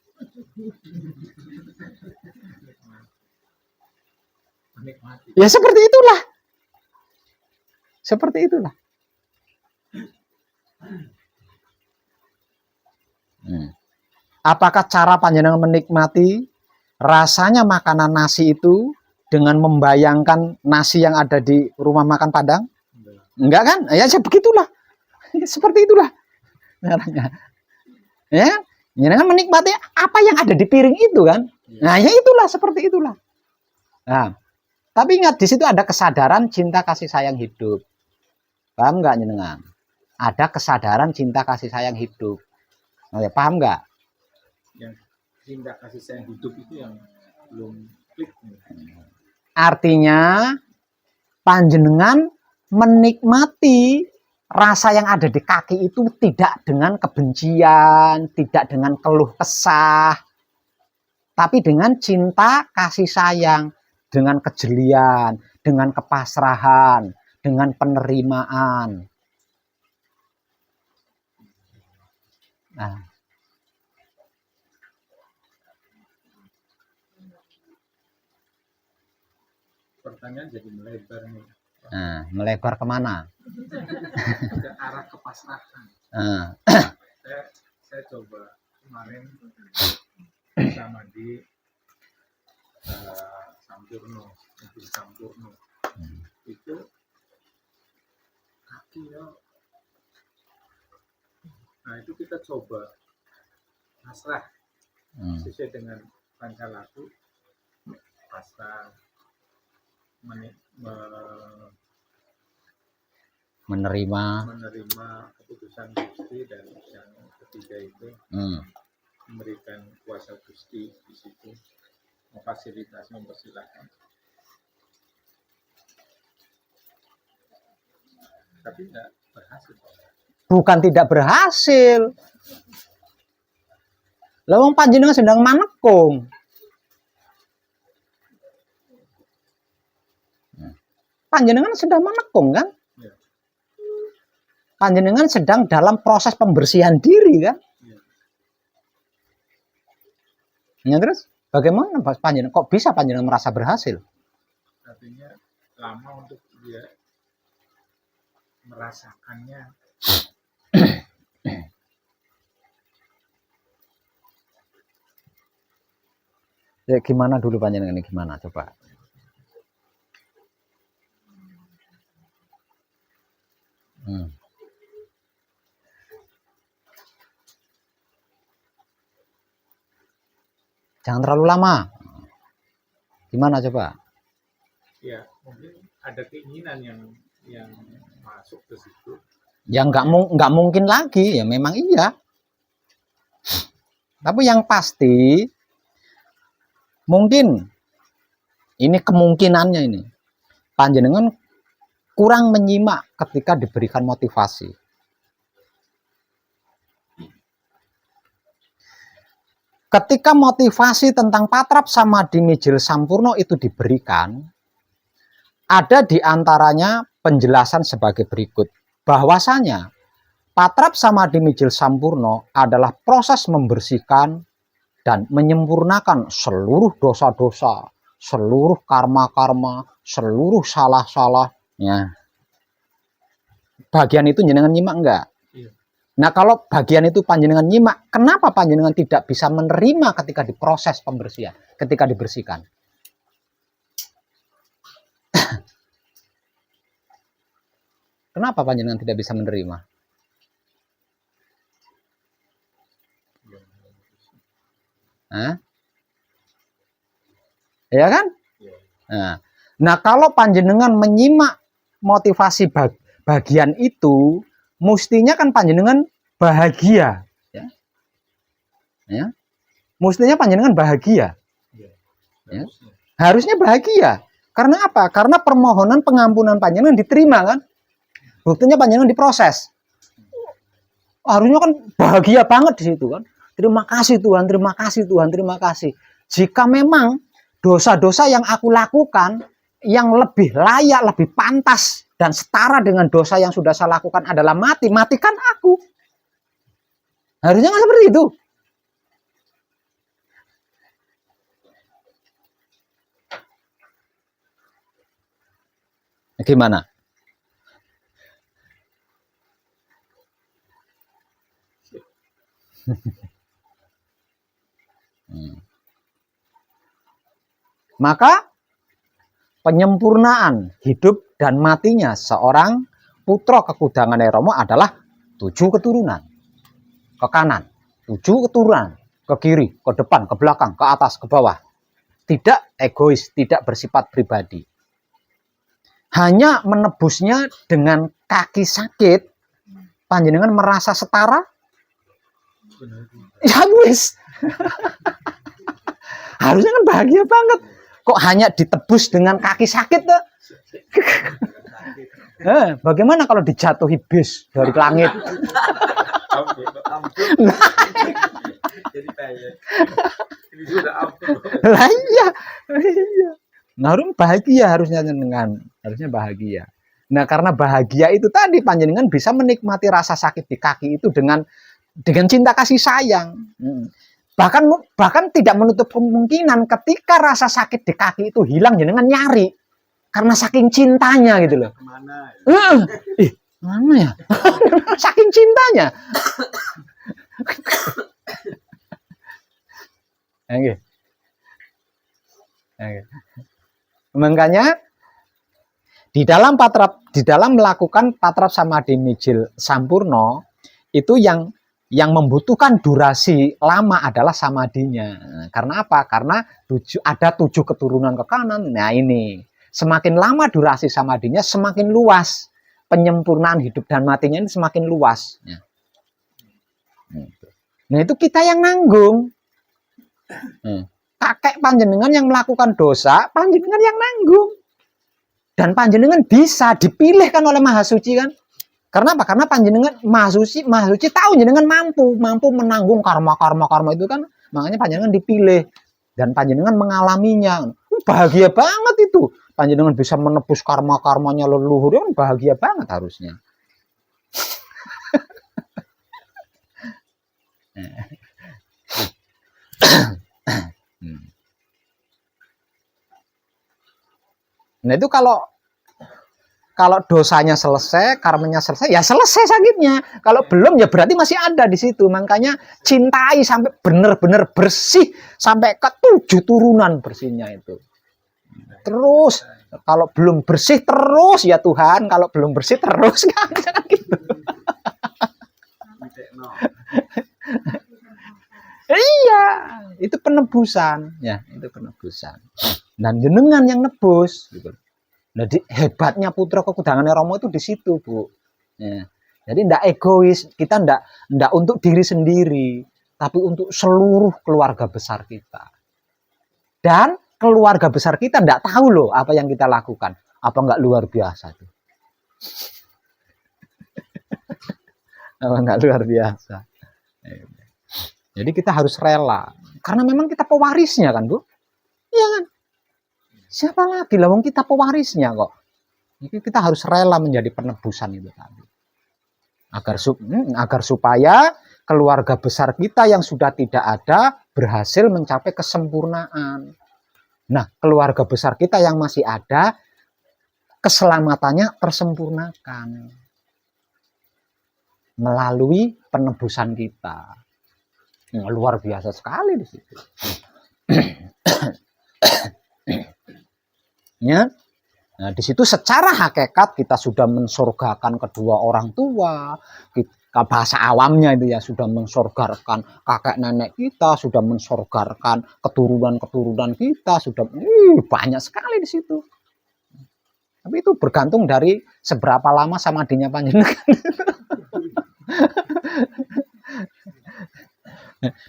Menikmati. Ya seperti itulah. Seperti itulah. Apakah cara panjenengan menikmati rasanya makanan nasi itu dengan membayangkan nasi yang ada di rumah makan Padang? Enggak kan? Ya begitulah. Seperti itulah. Ya, jangan menikmati apa yang ada di piring itu kan? Nah, ya itulah seperti itulah. Nah, tapi ingat di situ ada kesadaran cinta kasih sayang hidup. Paham nggak jenengan? Ada kesadaran cinta kasih sayang hidup. Oh, ya, paham nggak? Yang cinta kasih sayang hidup itu yang belum klik. Artinya panjenengan menikmati rasa yang ada di kaki itu tidak dengan kebencian, tidak dengan keluh kesah, tapi dengan cinta kasih sayang, dengan kejelian, dengan kepasrahan, dengan penerimaan. Nah, Pertanyaan jadi melebar nih. nah melebar kemana? Ke arah kepasrahan. Saya coba kemarin sama di Sampurno itu kakinya. Nah itu kita coba pasrah sesuai dengan pancalaku, pasrah menerima keputusan Gusti, dan yang ketiga itu memberikan kuasa Gusti di situ, memfasilitasi, mempersilahkan. Tapi tidak berhasil. Bukan tidak berhasil. Lawang panjenengan sedang manekung. Panjenengan sedang manekung kan? Ya. Panjenengan sedang dalam proses pembersihan diri kan? Ya, terus bagaimana panjenengan kok bisa panjenengan merasa berhasil? Artinya lama untuk dia merasakannya. Ya gimana dulu panjenengan ini gimana coba? Jangan terlalu lama. Gimana coba? Ya, mungkin ada keinginan yang masuk ke situ. Ya nggak mungkin lagi, ya memang iya. Tapi yang pasti mungkin ini kemungkinannya ini panjenengan kurang menyimak ketika diberikan motivasi. Ketika motivasi tentang Patrap Samadhi Mijil Sampurno itu diberikan, ada di antaranya penjelasan sebagai berikut. Bahwasanya Patrap Samadhi Mijil Sampurno adalah proses membersihkan dan menyempurnakan seluruh dosa-dosa, seluruh karma-karma, seluruh salah-salah. Ya. Bagian itu jenengan nyimak enggak? Nah kalau bagian itu panjenengan nyimak, kenapa panjenengan tidak bisa menerima ketika diproses pembersihan, ketika dibersihkan? Karena apa panjenengan tidak bisa menerima? Hah? Ya kan? Nah, kalau panjenengan menyimak motivasi bagian itu, mestinya kan panjenengan bahagia, ya. Ya. Mestinya panjenengan bahagia. Ya. Harusnya bahagia. Karena apa? Karena permohonan pengampunan panjenengan diterima kan? Buktinya panjenengan diproses. Harusnya kan bahagia banget di situ kan? Terima kasih Tuhan, terima kasih Tuhan, terima kasih. Jika memang dosa-dosa yang aku lakukan yang lebih layak, lebih pantas dan setara dengan dosa yang sudah saya lakukan adalah mati, matikan aku. Harusnya kan seperti itu. Gimana? Maka penyempurnaan hidup dan matinya seorang putra kekudangan Romo adalah 7 keturunan. Ke kanan, 7 keturunan. Ke kiri, ke depan, ke belakang, ke atas, ke bawah. Tidak egois, tidak bersifat pribadi. Hanya menebusnya dengan kaki sakit, panjenengan merasa setara? Ya wis. Harusnya kan bahagia banget. Kok hanya ditebus dengan kaki sakit tuh? Bagaimana kalau dijatuhi bis dari langit? Lah iya. Nah, bahagia harusnya bahagia. Nah, karena bahagia itu tadi panjenengan bisa menikmati rasa sakit di kaki itu dengan cinta kasih sayang. Bahkan tidak menutup kemungkinan ketika rasa sakit di kaki itu hilang jenengan nyari karena saking cintanya gitu loh. Mana ya? Saking cintanya. Okay. Makanya di dalam melakukan patrap samadhi mijil sampurno itu yang membutuhkan durasi lama adalah samadhinya. Karena apa? Karena ada 7 keturunan ke kanan. Nah ini semakin lama durasi samadhinya semakin luas penyempurnaan hidup dan matinya ini semakin luas. Nah itu kita yang nanggung. Kakek panjenengan yang melakukan dosa, panjenengan yang nanggung. Dan panjenengan bisa dipilih kan oleh Maha Suci kan? Karena apa? Karena panjenengan Maha Suci tahu jenengan mampu menanggung karma itu kan. Makanya panjenengan dipilih dan panjenengan mengalaminya. Bahagia banget itu. Panjenengan bisa menebus karma-karmanya leluhur, kan bahagia banget harusnya. Nah itu kalau dosanya selesai, karmanya selesai, ya selesai sakitnya. Kalau belum ya berarti masih ada di situ. Makanya cintai sampai benar-benar bersih sampai ke 7 turunan bersihnya itu. Terus kalau belum bersih terus ya Tuhan, kalau belum bersih terus kan gitu. Iya, itu penebusan, ya, itu penebusan. Dan jenengan yang nebus gitu. Nah, hebatnya putra kekudangan Romo itu di situ, Bu. Ya. Jadi ndak egois, kita ndak untuk diri sendiri, tapi untuk seluruh keluarga besar kita. Dan keluarga besar kita ndak tahu loh apa yang kita lakukan. Apa nggak luar biasa tuh? Apa nggak luar biasa? Jadi kita harus rela, karena memang kita pewarisnya kan, Bu? Iya kan? Siapa lagi lah, kita pewarisnya kok. Jadi kita harus rela menjadi penebusan itu tadi. Agar supaya keluarga besar kita yang sudah tidak ada berhasil mencapai kesempurnaan. Nah, keluarga besar kita yang masih ada, keselamatannya tersempurnakan melalui penebusan kita. Luar biasa sekali di situ. Ya. Nah, di situ secara hakikat kita sudah mensurgakan kedua orang tua, bahasa awamnya itu ya, sudah mensurgakan kakek nenek kita, sudah mensurgakan keturunan-keturunan kita, sudah banyak sekali di situ. Tapi itu bergantung dari seberapa lama samadinya panjenengan.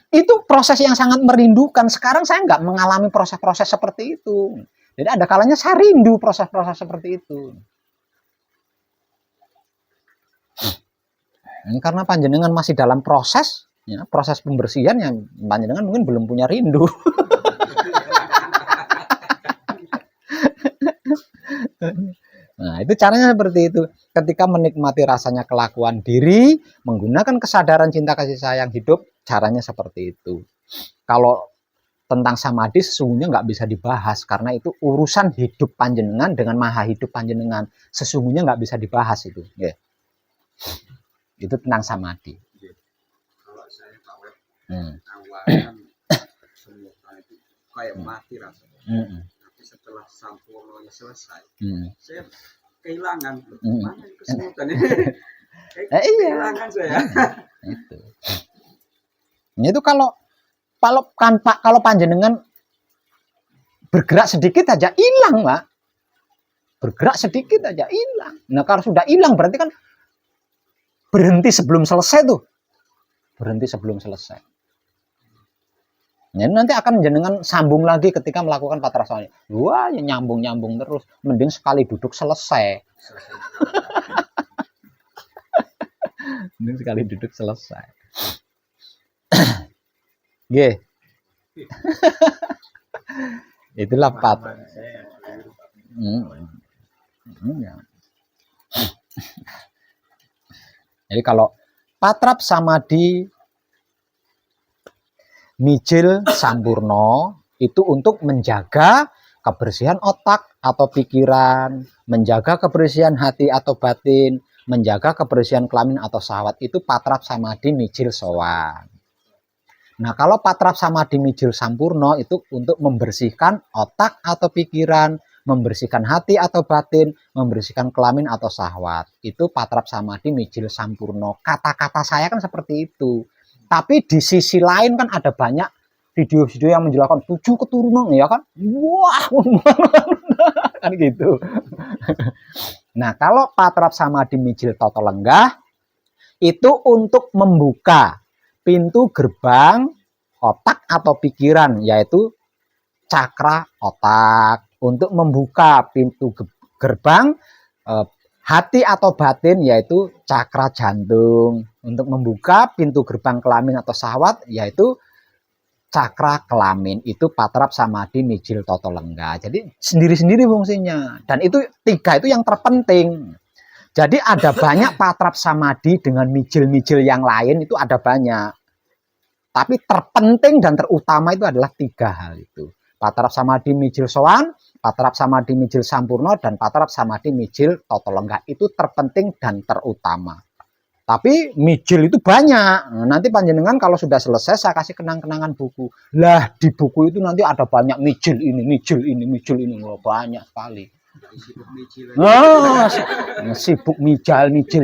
Itu proses yang sangat merindukan. Sekarang saya nggak mengalami proses-proses seperti itu. Jadi ada kalanya saya rindu proses-proses seperti itu. Ini karena panjenengan masih dalam proses, ya, proses pembersihan yang panjenengan mungkin belum punya rindu. Nah, itu caranya seperti itu. Ketika menikmati rasanya kelakuan diri, menggunakan kesadaran cinta kasih sayang hidup, caranya seperti itu. Kalau tentang samadhi sesungguhnya nggak bisa dibahas, karena itu urusan hidup panjenengan dengan maha hidup panjenengan. Sesungguhnya nggak bisa dibahas itu. Ya. Itu tentang samadhi. Kalau saya tahu awalnya semua itu kayak mati rasanya. Tapi setelah sampurnonya selesai, saya kehilangan. Mana kesemutan ini? Kehilangan saya. Itu. Itu kalau panjenengan bergerak sedikit aja hilang, Pak. Bergerak sedikit aja hilang. Nah, kalau sudah hilang berarti kan berhenti sebelum selesai tuh. Berhenti sebelum selesai. Jadi nanti akan jenengan sambung lagi ketika melakukan patrasanya. Wah, ya nyambung-nyambung terus. Mending sekali duduk selesai. Mending sekali duduk selesai. Nggih. Itulah pat. Jadi kalau patrap samadhi mijil sampurno itu untuk menjaga kebersihan otak atau pikiran, menjaga kebersihan hati atau batin, menjaga kebersihan kelamin atau syahwat, itu patrap samadhi mijil sowan. Nah, kalau patrap samadhi mijil sampurno itu untuk membersihkan otak atau pikiran, membersihkan hati atau batin, membersihkan kelamin atau syahwat. Itu patrap samadhi mijil sampurno. Kata-kata saya kan seperti itu. Tapi di sisi lain kan ada banyak video-video yang menjelaskan 7 keturunan, ya kan? Wah, kan gitu. Nah, kalau patrap samadhi mijil toto lenggah itu untuk membuka pintu gerbang otak atau pikiran, yaitu cakra otak, untuk membuka pintu gerbang hati atau batin, yaitu cakra jantung, untuk membuka pintu gerbang kelamin atau syahwat, yaitu cakra kelamin. Itu patrap samadhi mijil toto lenggah. Jadi sendiri-sendiri fungsinya, dan itu 3 itu yang terpenting. Jadi ada banyak patrap samadhi dengan mijil-mijil yang lain, itu ada banyak. Tapi terpenting dan terutama itu adalah 3 hal itu. Patrap samadhi mijil sowan, patrap samadhi mijil sampurno, dan patrap samadhi mijil toto lenggah. Itu terpenting dan terutama. Tapi mijil itu banyak. Nanti panjenengan kalau sudah selesai saya kasih kenang-kenangan buku. Lah di buku itu nanti ada banyak mijil ini, mijil ini, mijil ini. Oh, banyak sekali. Oh, sibuk mijal, mijil,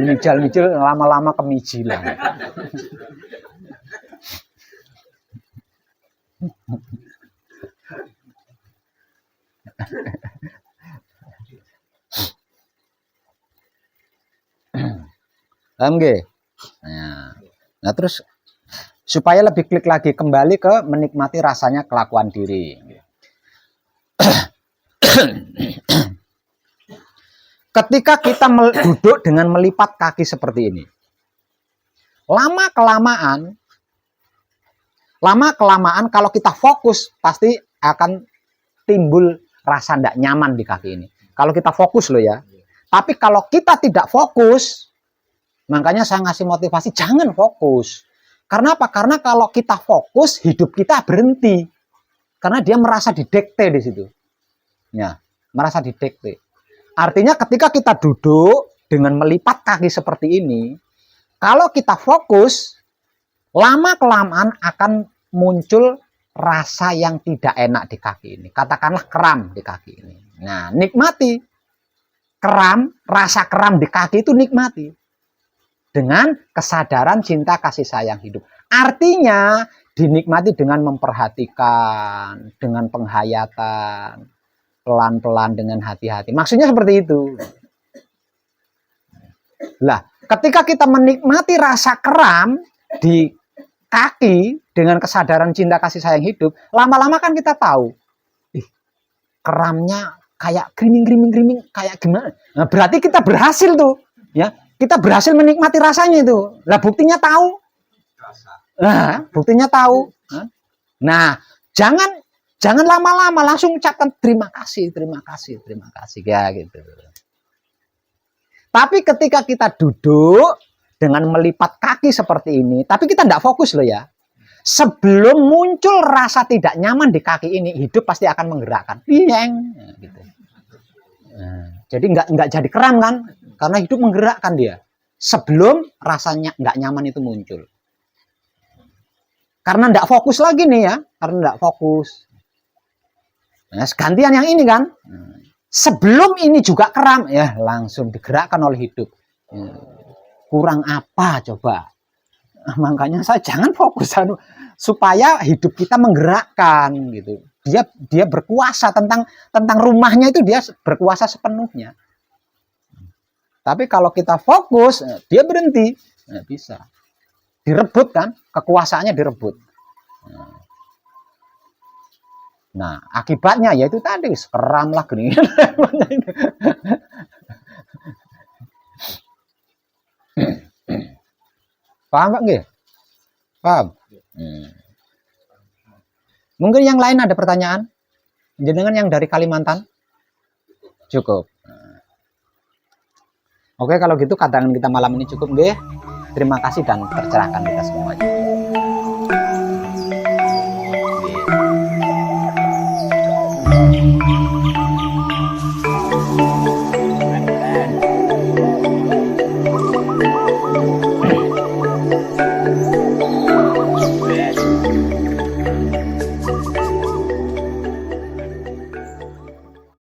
lama-lama kemijilan. Paham nggih? Nah, terus supaya lebih klik lagi kembali ke menikmati rasanya kelakuan diri. Ketika kita duduk dengan melipat kaki seperti ini, lama kelamaan kalau kita fokus pasti akan timbul rasa tidak nyaman di kaki ini. Kalau kita fokus loh ya. Tapi kalau kita tidak fokus, makanya saya ngasih motivasi jangan fokus. Karena apa? Karena kalau kita fokus, hidup kita berhenti. Karena dia merasa didikte di situ. Ya, merasa didikte. Artinya ketika kita duduk dengan melipat kaki seperti ini, kalau kita fokus, lama kelamaan akan muncul rasa yang tidak enak di kaki ini. Katakanlah kram di kaki ini. Nah, nikmati. rasa kram di kaki itu nikmati. Dengan kesadaran cinta kasih sayang hidup. Artinya dinikmati dengan memperhatikan, dengan penghayatan, pelan-pelan dengan hati-hati. Maksudnya seperti itu. Lah, ketika kita menikmati rasa kram di kaki dengan kesadaran cinta kasih sayang hidup, lama-lama kan kita tahu, keramnya kayak griming kayak gimana. Nah, berarti kita berhasil tuh, ya. Kita berhasil menikmati rasanya itu. Lah buktinya tahu. Nah, buktinya tahu. Nah, jangan lama-lama langsung ucapkan terima kasih ya gitu. Tapi ketika kita duduk dengan melipat kaki seperti ini, tapi kita tidak fokus loh ya. Sebelum muncul rasa tidak nyaman di kaki ini, hidup pasti akan menggerakkan. Gitu. Nah, jadi nggak jadi kram kan? Karena hidup menggerakkan dia sebelum rasanya nggak nyaman itu muncul. Karena nggak fokus lagi nih ya, karena nggak fokus. Nah, gantian yang ini kan, sebelum ini juga kram ya langsung digerakkan oleh hidup. Kurang apa coba? Makanya saya jangan fokus supaya hidup kita menggerakkan gitu. Dia berkuasa tentang rumahnya itu, dia berkuasa sepenuhnya. Tapi kalau kita fokus, dia berhenti. Nah, bisa. Direbut kan? Kekuasaannya direbut. Nah, akibatnya yaitu tadi, keram lah gini. Paham Pak nggih? Paham? Mungkin yang lain ada pertanyaan? Jenengan yang dari Kalimantan? Cukup. Oke, kalau gitu kadangan kita malam ini cukup nggih. Terima kasih dan tercerahkan kita semuanya.